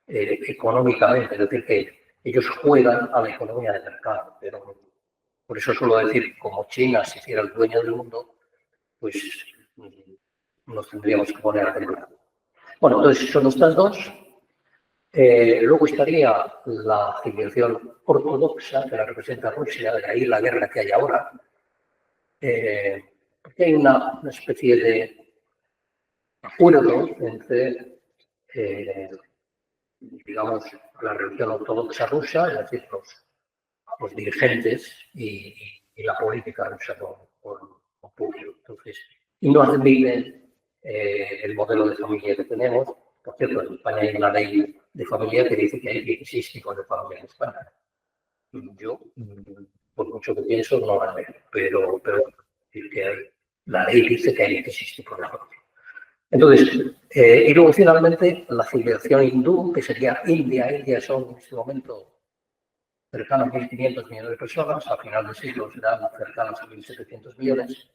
económicamente, es decir, que ellos juegan a la economía de mercado, pero por eso suelo decir, como China se hiciera el dueño del mundo, pues nos tendríamos que poner a temblar. Bueno, entonces son estas dos. Luego estaría la civilización ortodoxa, que la representa Rusia, de ahí la guerra que hay ahora, porque hay una especie de acuerdo entre, digamos, la religión ortodoxa rusa, es decir, los dirigentes y la política rusa con Putin. Entonces, y no admiten el modelo de familia que tenemos. Por cierto, en España hay una ley de familia que dice que hay 16 tipos de familia en España. Yo, por mucho que pienso, no la veo, pero decir que la ley dice que hay 16 tipos de familia. Entonces, y luego finalmente la civilización hindú, que sería India. India son en este momento cercanos a 1.500 millones de personas, a final del siglo serán cercanos a 1.700 millones.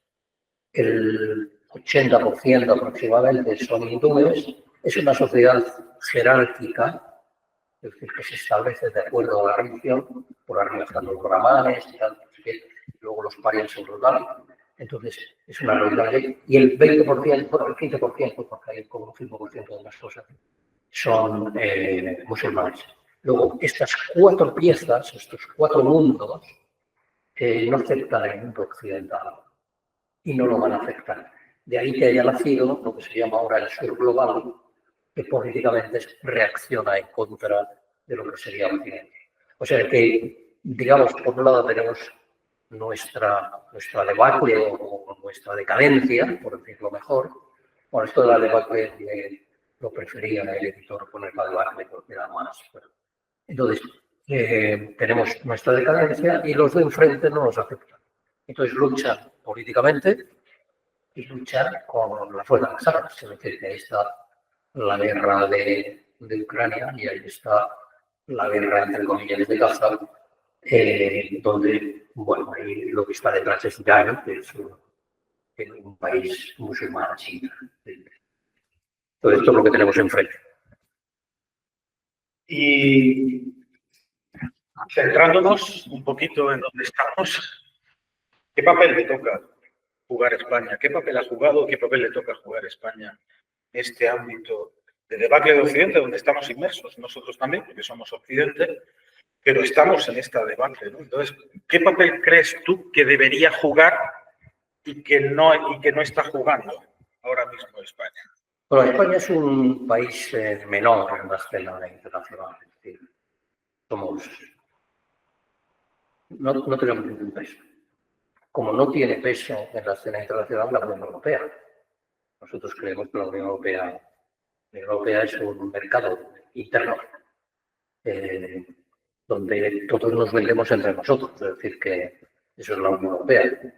El 80% aproximadamente son hindúes. Es una sociedad jerárquica, es decir, que se establece de acuerdo a la religión. Por arriba están los brahmanes y tal, luego los parias son los dalos. Entonces, es una religión. Y el 20%, bueno, el 15%, porque hay como un 5% de las cosas, son musulmanes. Luego, estas 4 piezas, estos 4 mundos, no aceptan el mundo occidental y no lo van a aceptar. De ahí que haya nacido lo que se llama ahora el sur global, que políticamente reacciona en contra de lo que sería Occidente. O sea que, digamos, por un lado tenemos nuestra debacle o nuestra decadencia, por decirlo mejor. Bueno, esto de la debacle lo prefería el editor poner la debacle porque era más. Entonces, tenemos nuestra decadencia y los de enfrente no nos aceptan. Entonces, luchan políticamente y luchan con la fuerza de las armas. Es decir, que ahí está la guerra de Ucrania y ahí está la guerra, entre comillas, de Gaza, donde, bueno, ahí lo que está detrás es Irán, que es un país musulmán, China. Todo esto es lo que tenemos enfrente. Y centrándonos un poquito en donde estamos, ¿qué papel le toca jugar España? ¿Qué papel ha jugado? ¿Qué papel le toca jugar España en este ámbito de debacle de Occidente, donde estamos inmersos? Nosotros también, porque somos Occidente, pero estamos en esta debacle, ¿no? Entonces, ¿qué papel crees tú que debería jugar y que no está jugando ahora mismo España? Bueno, España es un país menor en la escena internacional. Es decir, no tenemos ningún peso. Como no tiene peso en la escena internacional la Unión Europea. Nosotros creemos que la Unión Europea es un mercado interno donde todos nos vendemos entre nosotros. Es decir, que eso es la Unión Europea.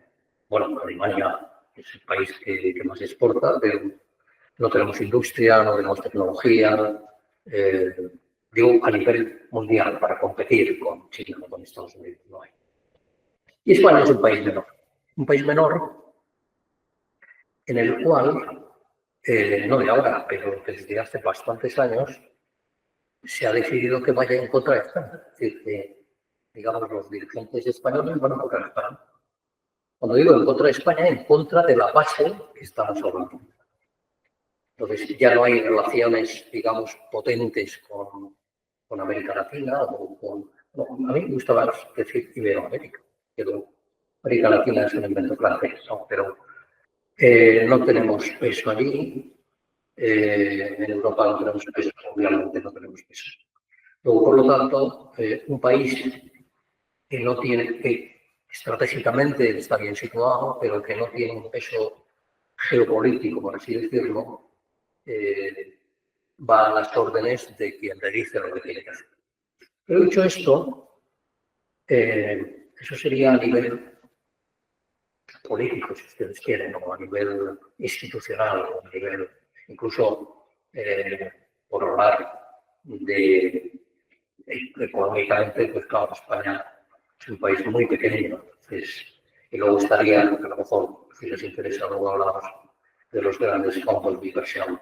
Bueno, Alemania es el país que más exporta, pero no tenemos industria, no tenemos tecnología, digo, a nivel mundial, para competir con China o con Estados Unidos, no hay. Y España es un país menor en el cual, no de ahora, pero desde hace bastantes años, se ha decidido que vaya en contra de España. Es decir, que, digamos, los dirigentes españoles van a tocar a España. Cuando digo en contra de España, en contra de la base que estamos hablando. Entonces, ya no hay relaciones, digamos, potentes con América Latina o con... No, a mí me gusta más decir Iberoamérica, pero América Latina es un invento francés, ¿no? Pero no tenemos peso allí. En Europa no tenemos peso, obviamente no tenemos peso. Luego, por lo tanto, un país que no tiene, que estratégicamente está bien situado, pero que no tiene un peso geopolítico, por así decirlo, va a las órdenes de quien le dice lo que tiene que hacer. Pero dicho esto, eso sería a nivel político, si ustedes quieren, o a nivel institucional, o a nivel incluso por hablar de económicamente, pues claro, España es un país muy pequeño, entonces, y luego estaría, a lo mejor, si les interesa, luego hablamos de los grandes fondos de inversión,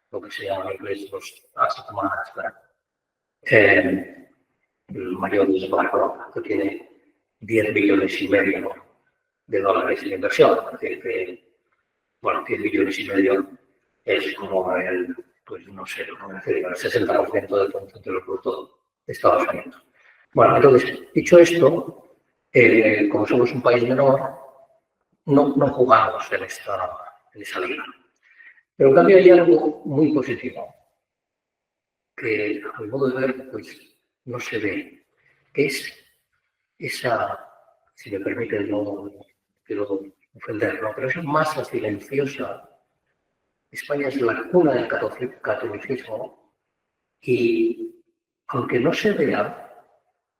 lo que se llama en inglés los asset management. El mayor es BlackRock, que tiene 10 billones y medio de dólares en inversión. Es decir, que, bueno, 10 billones y medio es como el pues no sé, el 60% del Producto Interior Bruto de Estados Unidos. Bueno, entonces, dicho esto, como somos un país menor, no jugamos en esa liga. Pero en cambio hay algo muy positivo, que a mi modo de ver, pues no se ve, que es esa, si me permiten, no quiero ofender, ¿no? Pero esa masa silenciosa. España es la cuna del catolicismo y, aunque no se vea,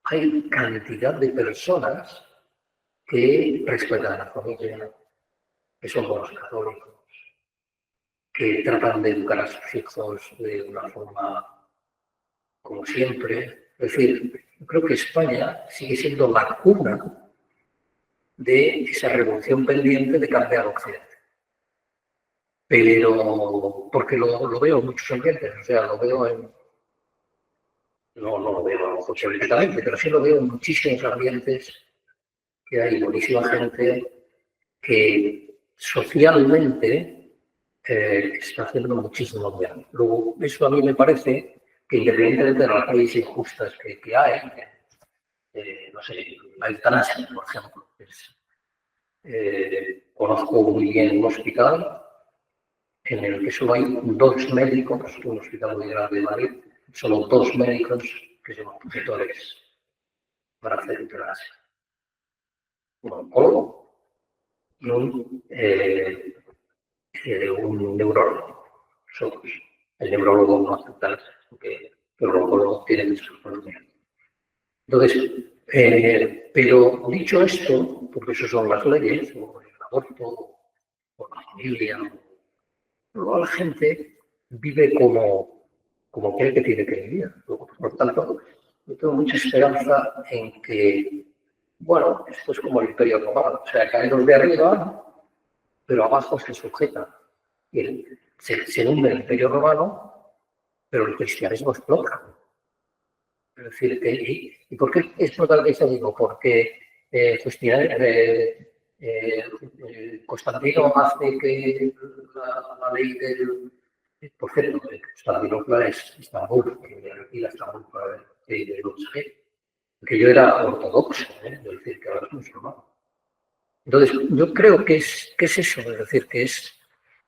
hay cantidad de personas que respetan a la familia, que son buenos católicos, que tratan de educar a sus hijos de una forma como siempre. Es decir, yo creo que España sigue siendo la cuna de esa revolución pendiente de cambiar Occidente. Pero, porque lo veo en muchos ambientes, o sea, lo veo en... No lo veo políticamente, pero sí lo veo en muchísimos ambientes que hay buenísima gente que socialmente está haciendo muchísimo bien. Luego, eso a mí me parece que, independientemente de las leyes injustas que hay, no sé, la eutanasia, por ejemplo. Conozco muy bien un hospital en el que solo hay 2 médicos, un hospital muy grande de Madrid, solo 2 médicos que son opositores para hacer eutanasia. Un oncólogo y un neurólogo. El neurólogo no acepta porque el oncólogo tiene muchos problemas. Entonces, pero dicho esto, porque eso son las leyes, o el aborto, o la familia, luego la gente vive como cree que tiene que vivir. Por tanto, yo tengo mucha esperanza en que, bueno, esto es como el Imperio Romano, o sea, caen los de arriba, pero abajo se sujeta. Y se hunde el Imperio Romano, pero el cristianismo explota. Es decir, ¿y por qué explota el cristianismo? Porque Constantino hace que la ley del... Por cierto, Constantinopla es Estambul, y la Estambul para que yo era ortodoxo, es decir, que ahora es musulmán. Entonces, yo creo que es eso, es decir, que es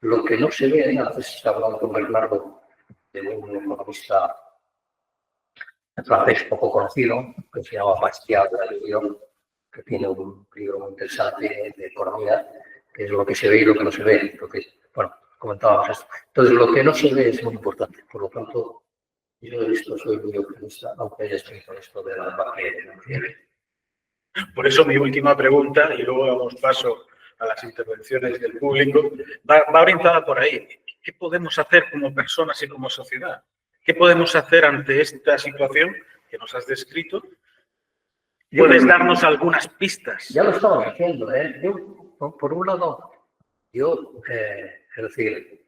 lo que no se ve. Antes estaba hablando con Bernardo de un economista francés poco conocido, que se llama Pascal Lyon, que tiene un libro muy interesante de economía, que es lo que se ve y lo que no se ve. Entonces, bueno, comentábamos esto. Entonces, lo que no se ve es muy importante. Por lo tanto, yo de esto soy muy optimista, aunque haya escrito esto de la pandemia. Por eso mi última pregunta, y luego damos paso a las intervenciones del público, va orientada por ahí. ¿Qué podemos hacer como personas y como sociedad? ¿Qué podemos hacer ante esta situación que nos has descrito? ¿Puedes darnos algunas pistas? Ya lo estamos haciendo, ¿eh? Yo, por un lado, es decir,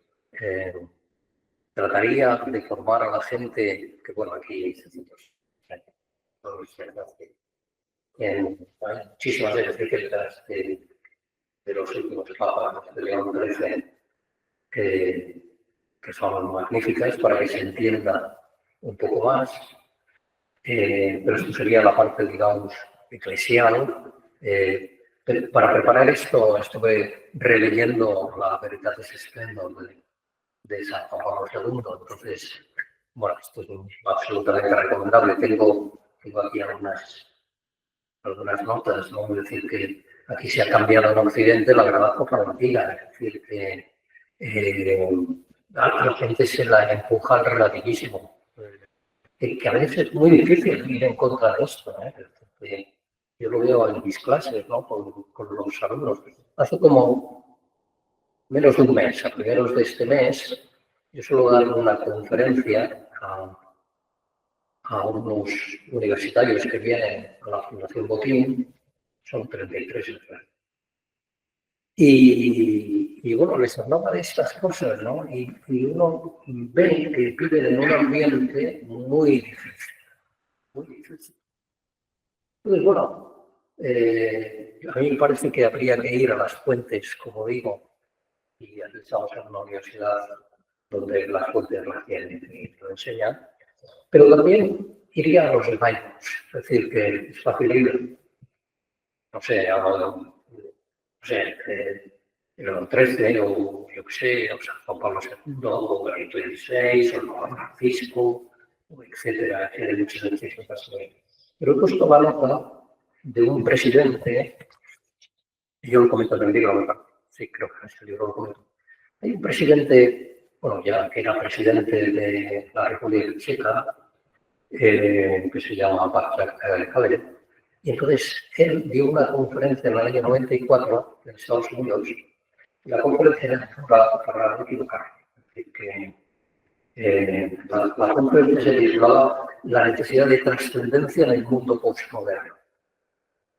trataría de formar a la gente, que bueno, aquí hay 600 en muchísimas encíclicas de los últimos papas de León XIII, que son magníficas para que se entienda un poco más, pero esto sería la parte, digamos, eclesial. Para preparar esto, estuve releyendo la Veritatis Splendor de San Juan Pablo II. Entonces, bueno, esto es absolutamente recomendable. Tengo aquí algunas notas, ¿no? Es decir, que aquí se ha cambiado en Occidente la verdad por la mentira. Es decir, que a la gente se la empuja al relativismo. Que a veces es muy difícil ir en contra de esto, ¿eh? Yo lo veo en mis clases, ¿no? Con los alumnos. Hace como menos de un mes, a primeros de este mes, yo suelo dar una conferencia a unos universitarios que vienen a la Fundación Botín, son 33. Y bueno, les hablaba de estas cosas, ¿no? Y uno ve que viven en un ambiente muy difícil, muy difícil. Entonces, bueno, a mí me parece que habría que ir a las fuentes, como digo, y aquí estamos en una universidad donde las fuentes lo tienen y lo enseñan, pero también iría a los laicos, es decir, que es fácil ir, no sé, no sé, el 13 o yo qué sé, o sea, Juan Pablo II, o Benito XVI, o el Papa Francisco, etcétera, que hay muchas cosas. Pero he puesto la nota de un presidente, y yo lo comento en el libro, ¿verdad? Sí, creo que en este libro lo comento. Hay un presidente, bueno, ya que era presidente de la República Checa, que se llama Václav Havel, y entonces él dio una conferencia en el año 94 en Estados Unidos. La conferencia era para no equivocar. Es decir, que la conferencia se titulaba La necesidad de trascendencia en el mundo postmoderno.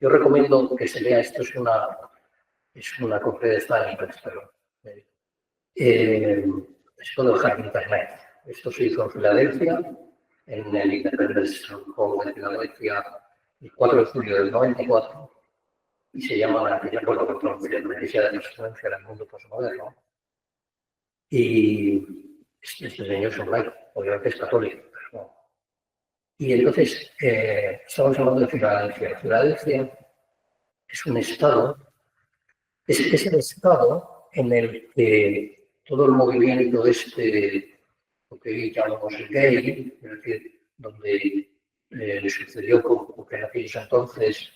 Yo recomiendo que se lea esto, es una conferencia en inglés, pero se puede dejar en internet. Esto se hizo en Filadelfia, en el Independence Hall de Filadelfia, el 4 de julio del 94, y se llama la necesidad de trascendencia en el mundo postmoderno. Y este señor es un laico, obviamente es católico. Pero no. Y entonces, estamos hablando de Filadelfia. Filadelfia es un estado, es el estado en el que todo el movimiento lo que hoy llamamos gay, es decir, donde le sucedió porque en aquellos entonces,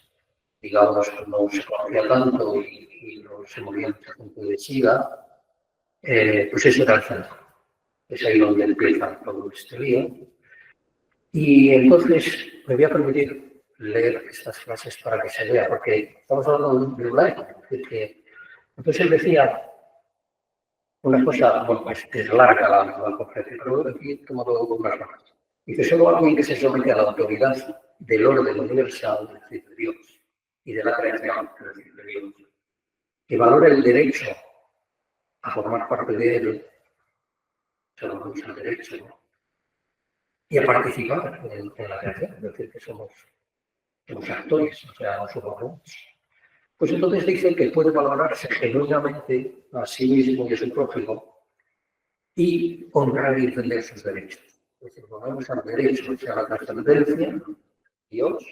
digamos, no se conocía tanto y no se moría mucha gente de SIDA, pues eso era el centro. Es ahí donde empieza todo este lío. Y entonces me voy a permitir leer estas frases para que se vea, porque estamos hablando de un laico. Entonces él decía una cosa, bueno, pues es larga la conferencia, pero aquí he tomado unas frases. Dice, solo alguien que se somete a la autoridad del orden universal, es decir, de Dios, y de la creación, es decir, de Dios, que valora el derecho a formar parte de él, se lo el derecho, ¿no? Y a participar en la creación, es decir, que somos actores, o sea, no somos robots. Pues entonces dice que puede valorarse genuinamente a sí mismo y a su prójimo y honrar y defender sus derechos. Es decir, volvemos al derecho, o sea, a la trascendencia, Dios,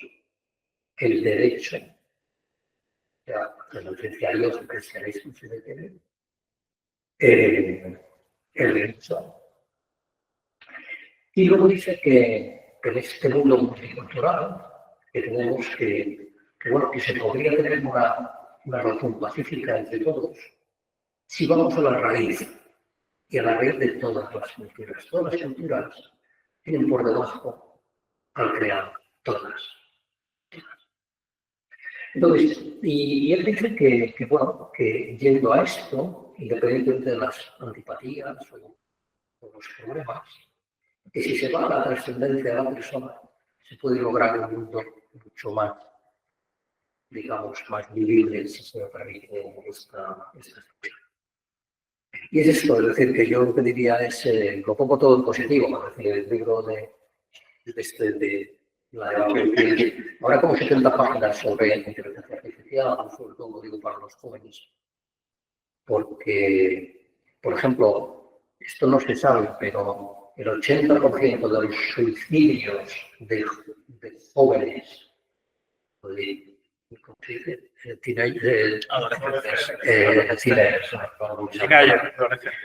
el derecho, o sea, la trascendencia a Dios, el cristianismo, si se quiere, el derecho. Y luego dice que en este mundo multicultural que tenemos bueno, que se podría tener una relación pacífica entre todos si vamos a la raíz y a la raíz de todas las culturas. Todas las culturas tienen por debajo al creador, todas. Entonces, y él dice bueno, que yendo a esto, independientemente de las antipatías o los problemas, que si se va a la trascendencia de la persona, se puede lograr un mundo mucho más, digamos, más vivible, si se me permite esta expresión. Y es esto, es decir, que yo lo que diría es, lo pongo todo en positivo, es decir, el libro de la de ahora como 70 páginas sobre inteligencia artificial, sobre todo digo para los jóvenes, porque, por ejemplo, esto no se sabe, pero el 80% de los suicidios de jóvenes, ¿cómo se dice?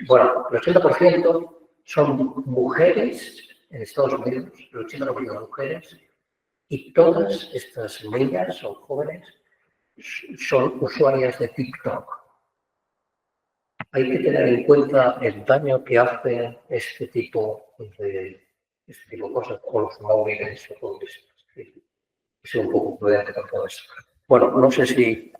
Bueno, el 80% son mujeres en Estados Unidos, el 80% de mujeres, y todas estas niñas o jóvenes son usuarias de TikTok. Hay que tener en cuenta el daño que hace este tipo de cosas, o los móviles, o todo eso. Soy un poco prudente con todo eso. Bueno, no sé si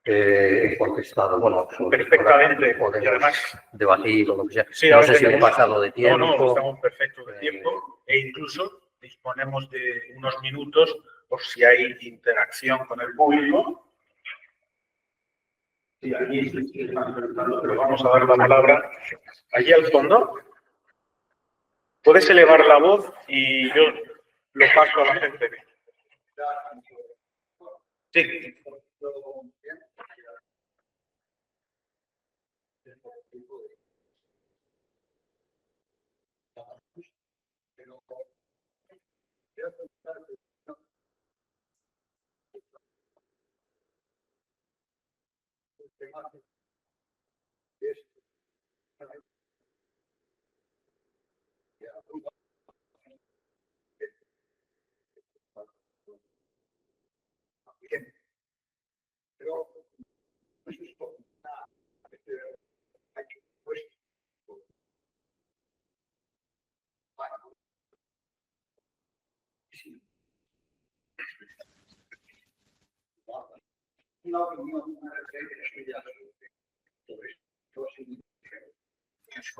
he contestado, bueno, perfectamente, podemos y además debatir o lo que sea. Sí, no sé si me he pasado de tiempo. No, estamos perfectos de tiempo e incluso disponemos de unos minutos por si hay interacción con el público. Sí, aquí pero vamos a dar la palabra allí al fondo. Puedes elevar la voz y yo lo paso a la gente. Sí.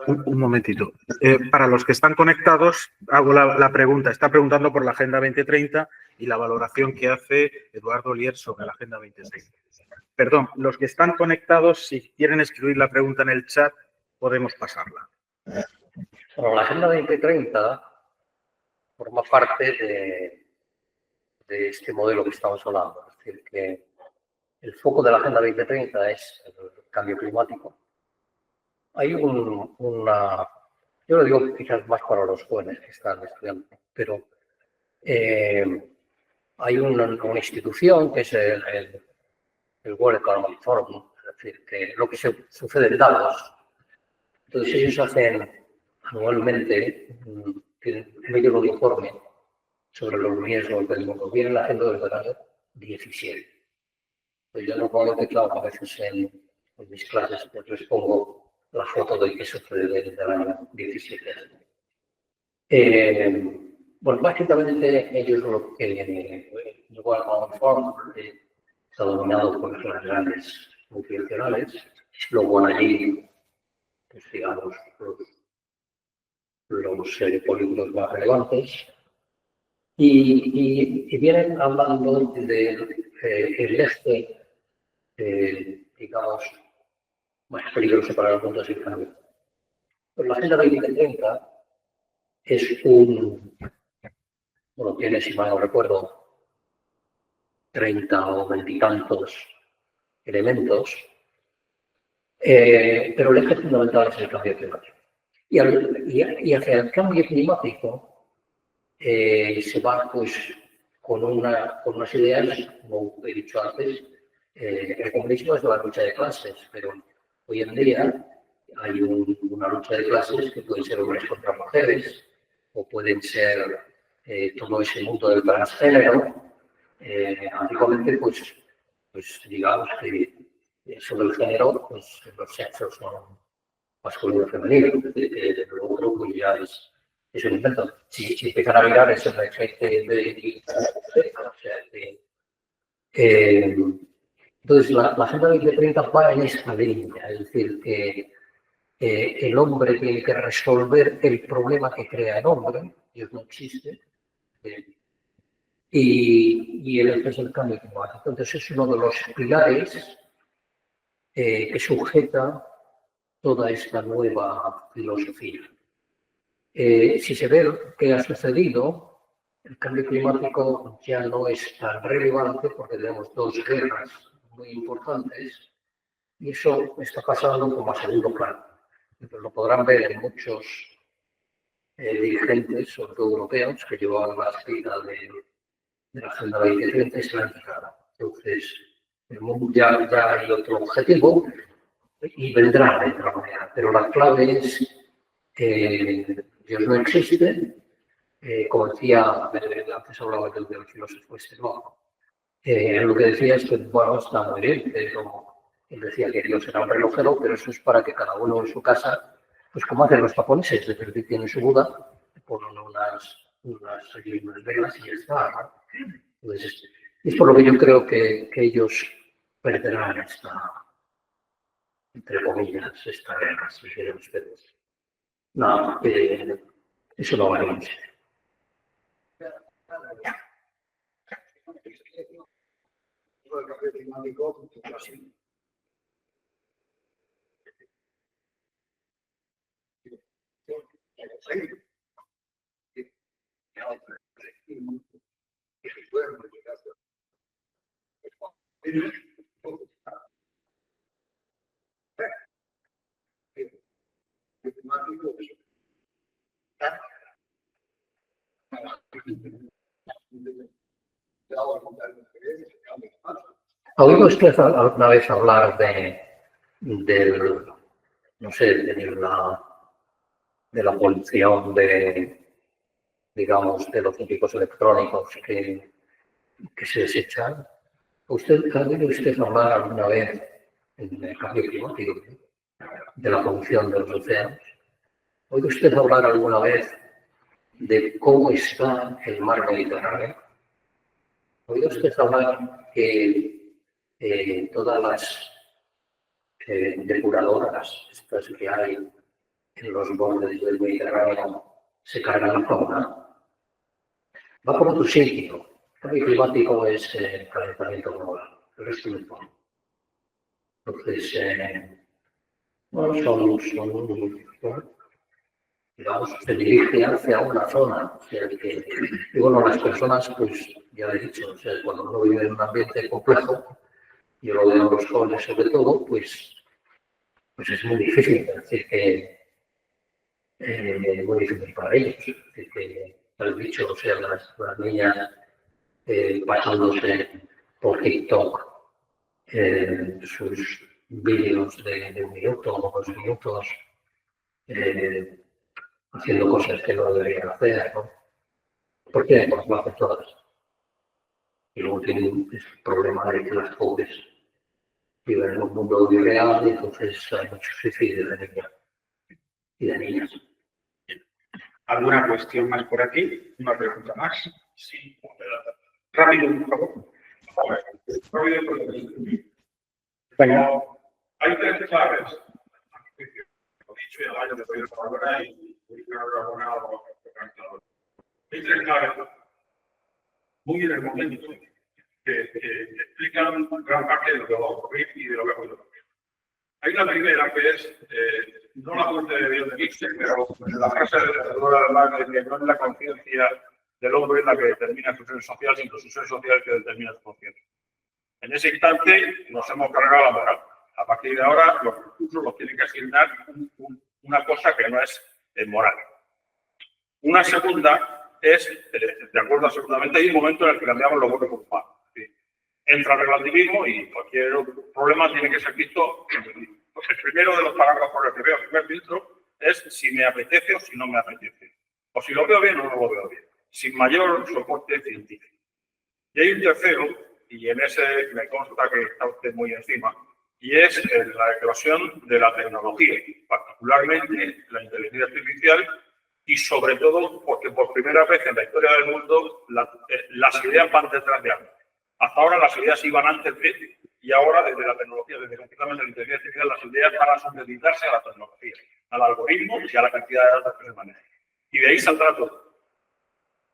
Un momentito. Para los que están conectados, hago la pregunta. Está preguntando por la Agenda 2030 y la valoración que hace Eduardo Lier sobre la Agenda 2030. Perdón, los que están conectados, si quieren escribir la pregunta en el chat, podemos pasarla. Bueno, la Agenda 2030 forma parte de este modelo que estamos hablando. Es decir, que el foco de la Agenda 2030 es el cambio climático. Hay yo lo digo quizás más para los jóvenes que están estudiando, pero hay una institución que es el World Economic Forum, es decir, que lo que sucede en Davos. Entonces ellos hacen anualmente, tienen un informe sobre los riesgos del mundo. Viene la agenda del verano 17. Pues yo normalmente, claro, a veces en mis clases pues les pongo la foto de que sucede del año 17. Bueno, básicamente ellos lo que igual a un forum está dominado por las grandes multinacionales, luego allí, pues digamos, los políticos más relevantes, y vienen hablando del eje, digamos, más peligroso para el mundo es el cambio. Pero la Agenda 2030 es bueno, tiene, si mal no recuerdo, 30 o 20 y tantos elementos, pero el eje fundamental es el cambio climático. Y hacia el cambio climático se va pues con unas ideas, como he dicho antes, el comunismo es la lucha de clases, pero hoy en día hay una lucha de clases que pueden ser hombres contra mujeres, o pueden ser todo ese mundo del transgénero. Antiguamente, pues digamos que sobre el género, pues los sexos son masculino y femenino. Lo otro pues ya es un invento. Si empiezan a mirar eso en gente de o sea, entonces la Agenda 2030 va en esta línea, es decir, que el hombre tiene que resolver el problema que crea el hombre, Dios no existe, y el eje es el cambio climático. Entonces es uno de los pilares que sujeta toda esta nueva filosofía. Si se ve qué ha sucedido, el cambio climático ya no es tan relevante porque tenemos dos guerras muy importantes y eso está pasando como a segundo plano. Entonces, lo podrán ver en muchos dirigentes, sobre todo europeos, que llevan la escrita de la Agenda 2030 y se la han quitado. Entonces, el mundo ya hay otro objetivo y vendrá de otra manera, pero la clave es Dios no existe, como decía, antes hablaba del filósofo no, lo que decía es que, bueno, está muy bien, pero él decía que Dios era un relojero, pero eso es para que cada uno en su casa, pues como hacen los japoneses, desde que tienen su Buda, ponen unas velas y ya está, ¿no? Entonces, es por lo que yo creo que ellos perderán entre comillas, esta guerra, si quieren ustedes. No, eso no va a ir. ¿Ha oído usted alguna vez hablar no sé, de la polución digamos, de los equipos electrónicos que se desechan? ¿Ha oído usted hablar alguna vez del cambio climático, de la polución de los océanos? ¿Ha oído usted hablar alguna vez de cómo está el mar Mediterráneo? ¿Ha oído usted hablar que todas las depuradoras estas que hay en los bordes del Mediterráneo se cargan la fauna? Va por otro sitio. El cambio climático es calentamiento global. El resto no es bueno. Entonces, bueno, digamos, se dirige hacia una zona. O sea, y bueno, las personas, pues ya he dicho, o sea, cuando uno vive en un ambiente complejo, yo lo veo en los jóvenes sobre todo, pues es muy difícil. Es decir, que muy difícil para ellos. Es decir, que, has dicho, o sea, las niñas pasándose por TikTok sus vídeos de 1 minuto o 2 minutos, haciendo cosas que no deberían hacer, ¿no? ¿Por qué? Pues lo hacen todas. Y luego tienen el problema de que las pobres viven en un mundo irreal y entonces hay muchos suicidios de niñas y de niñas. ¿Alguna cuestión más por aquí? ¿Una pregunta más? Sí. Rápido, por favor. Rápido, por favor. Hay 3 claves. Lo dicho, el año de hoy por ahora y hay 3 claves muy en el momento que explican gran parte de lo que va a ocurrir y de lo que va a ocurrir. Hay una primera que es, no la fuente de Dios de Nietzsche, pero la frase de la de que no es la conciencia del hombre la que determina su ser social, sino su ser social que determina su conciencia. En ese instante nos hemos cargado la moral. A partir de ahora, los recursos los tienen que asignar una cosa que no es moral. Una segunda es, de acuerdo absolutamente, hay un momento en el que cambiamos los buenos por humanos. Entra el relativismo y cualquier problema tiene que ser visto. Pues el primero de los parágrafos por el que veo, el primer filtro, es si me apetece o si no me apetece. O si lo veo bien o no lo veo bien. Sin mayor soporte científico. Y hay un tercero, y en ese me consta que está usted muy encima, y es la eclosión de la tecnología, particularmente la inteligencia artificial, y sobre todo porque por primera vez en la historia del mundo las ideas van detrás de algo. Hasta ahora las ideas iban antes de, y ahora desde la tecnología, desde concretamente la inteligencia artificial, las ideas van a supeditarse a la tecnología, al algoritmo y a la cantidad de datos que se manejan. Y de ahí saldrá todo.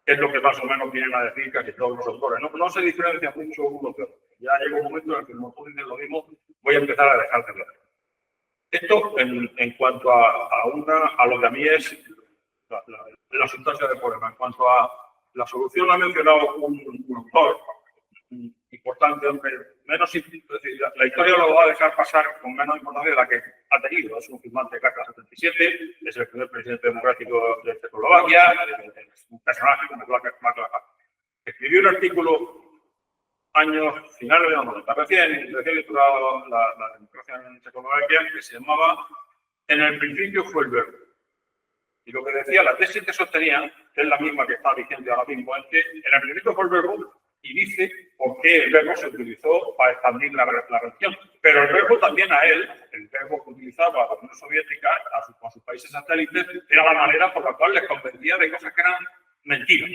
Es lo que más o menos vienen a decir casi todos los autores. No se diferencia mucho uno de otro. Ya llega un momento en el que, como tú dices lo mismo, voy a empezar a dejar de hablar. Esto en cuanto a lo que a mí es la sustancia del problema. En cuanto a la solución, ha mencionado un autor importante, aunque menos, es decir, la historia lo va a dejar pasar con menos importancia de la que ha tenido. Es un firmante de Carta 77, es el primer presidente democrático de Checoslovaquia, es un personaje como Václav. Escribió un artículo años finales de los 90, recién titulado la democracia en Checoslovaquia, que se llamaba En el principio fue el verbo. Y lo que decía, la tesis que sostenía, que es la misma que está vigente ahora mismo, es que en el principio fue el verbo y dice por qué el verbo se utilizó para expandir la región. Pero el verbo también a él, el verbo que utilizaba la Unión Soviética con sus países satélites, era la manera por la cual les convencía de cosas que eran mentiras.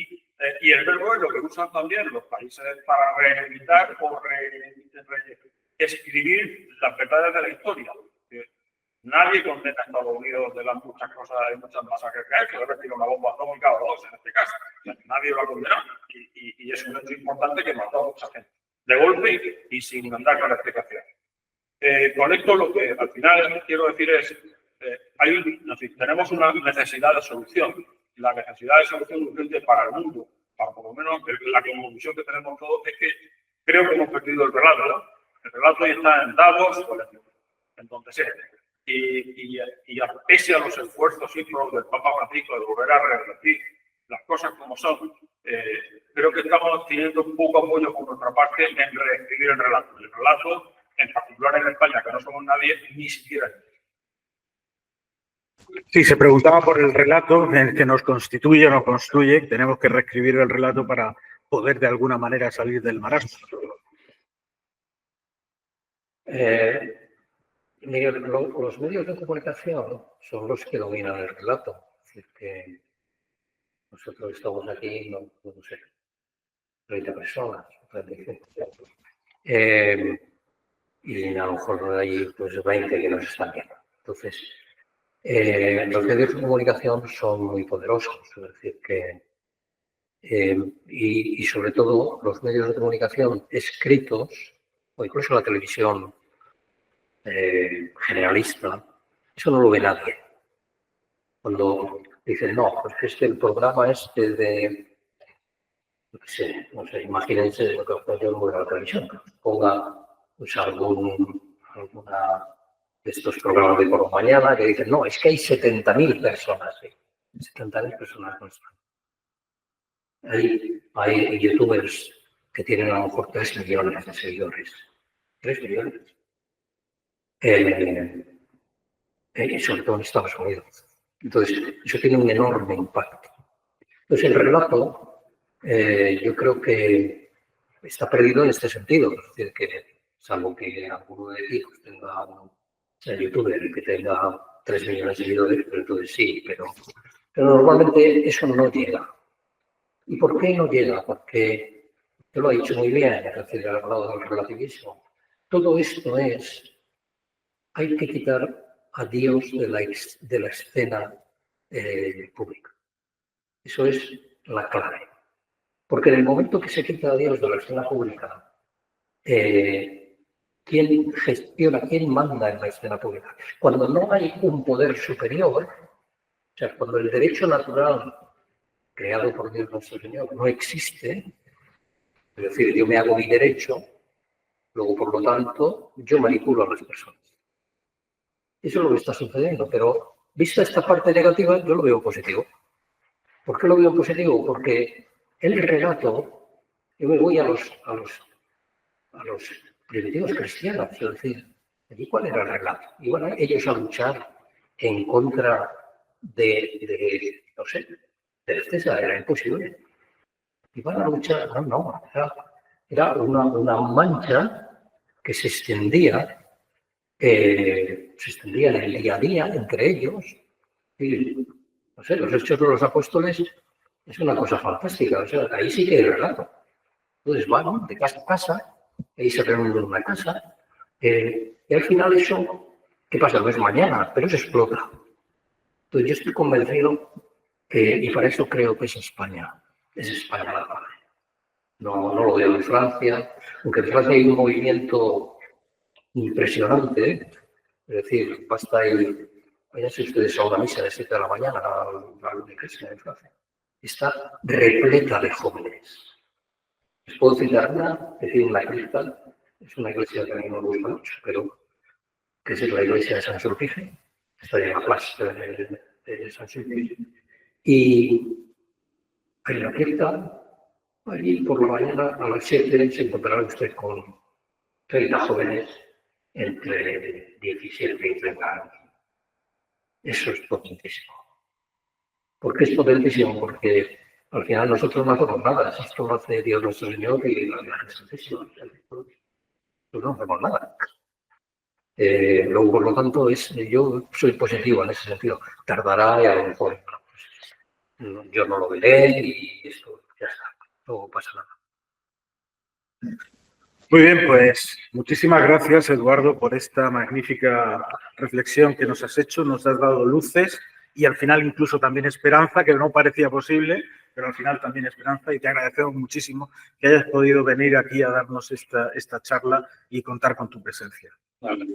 Y el verbo es lo que usan también los países para reeditar o escribir las verdades de la historia. Nadie condena a Estados Unidos de las muchas cosas y muchas masacres que hay, que debe tirar una bomba atómica o dos en este caso. Nadie lo ha condenado. Y es un hecho importante que mató a mucha gente. De golpe y sin andar con la explicación. Con esto lo que al final quiero decir es, tenemos una necesidad de solución. La necesidad de solución urgente para el mundo, para por lo menos la conclusión que tenemos todos, es que creo que hemos perdido el relato. ¿No? El relato ya está en Davos, en donde sea. Y pese a los esfuerzos del Papa Francisco de volver a revertir las cosas como son, creo que estamos teniendo poco apoyo por nuestra parte en reescribir el relato. El relato, en particular en España, que no somos nadie, ni siquiera. Sí, se preguntaba por el relato que nos constituye o no construye. Tenemos que reescribir el relato para poder de alguna manera salir del marasmo. Miguel, los medios de comunicación son los que dominan el relato. Es decir, que nosotros estamos aquí, no sé, 30 personas, 35. Y a lo mejor hay pues 20 que nos están viendo. Entonces, los medios de comunicación son muy poderosos. Es decir, que y sobre todo los medios de comunicación escritos, o incluso la televisión generalista, eso no lo ve nadie. Cuando dicen, no, pues es que el programa este de, no sé, imagínense lo que yo no veo la televisión, ponga pues alguna de estos programas de por la mañana que dicen, no, es que hay 70.000 personas, ¿sí? 70.000 personas no están. Hay youtubers que tienen a lo mejor 3 millones de seguidores. 3 millones. Y sobre todo en Estados Unidos. Entonces, eso tiene un enorme impacto. Entonces, el relato, yo creo que está perdido en este sentido. Es decir, que salvo que alguno de ti pues, tenga un youtuber que tenga 3 millones de seguidores, pero entonces sí, pero normalmente eso no llega. ¿Y por qué no llega? Porque, te lo ha dicho muy bien, es decir, al lado del relativismo. Todo esto hay que quitar a Dios de la escena pública. Eso es la clave. Porque en el momento que se quita a Dios de la escena pública, ¿quién gestiona, quién manda en la escena pública? Cuando no hay un poder superior, o sea, cuando el derecho natural creado por Dios nuestro Señor no existe, es decir, yo me hago mi derecho, luego por lo tanto yo manipulo a las personas. Eso es lo que está sucediendo, pero vista esta parte negativa, yo lo veo positivo. ¿Por qué lo veo positivo? Porque el relato, yo me voy a los primitivos cristianos, es decir, ¿y cuál era el relato? Iban ellos a luchar en contra no sé, del César, era imposible. Iban a luchar, no, era una mancha que se extendía en el día a día entre ellos. Y, no sé, los Hechos de los Apóstoles es una cosa fantástica. O sea, ahí sí que hay relato. Entonces van de casa a casa, ahí se reúnen en una casa, y al final eso, ¿qué pasa? No es mañana, pero eso explota. Entonces yo estoy convencido y para eso creo que es España la clave. No lo veo en Francia, aunque en Francia hay un movimiento impresionante, es decir, basta ir, váyanse ustedes a una misa de 7 de la mañana a la iglesia de Francia. Está repleta de jóvenes. Les puedo citar una, que tiene la Cristal, es una iglesia que a mí no me gusta mucho, pero que es la iglesia de San Sulpice, está en la plaza de San Sulpice. Y en la Cristal, allí por la mañana a las 7 se encontrará usted con 30 jóvenes entre 17 y 30 años. Eso es potentísimo. ¿Por qué es potentísimo? Porque al final nosotros no hacemos nada. Esto lo hace Dios nuestro Señor y la Virgen Santísima. Nosotros no hacemos nada. Luego, por lo tanto, yo soy positivo en ese sentido. Tardará y a lo mejor yo no lo veré y esto ya está. No pasa nada. Muy bien, pues muchísimas gracias, Eduardo, por esta magnífica reflexión que nos has hecho. Nos has dado luces y al final incluso también esperanza, que no parecía posible, pero al final también esperanza, y te agradecemos muchísimo que hayas podido venir aquí a darnos esta charla y contar con tu presencia. Vale.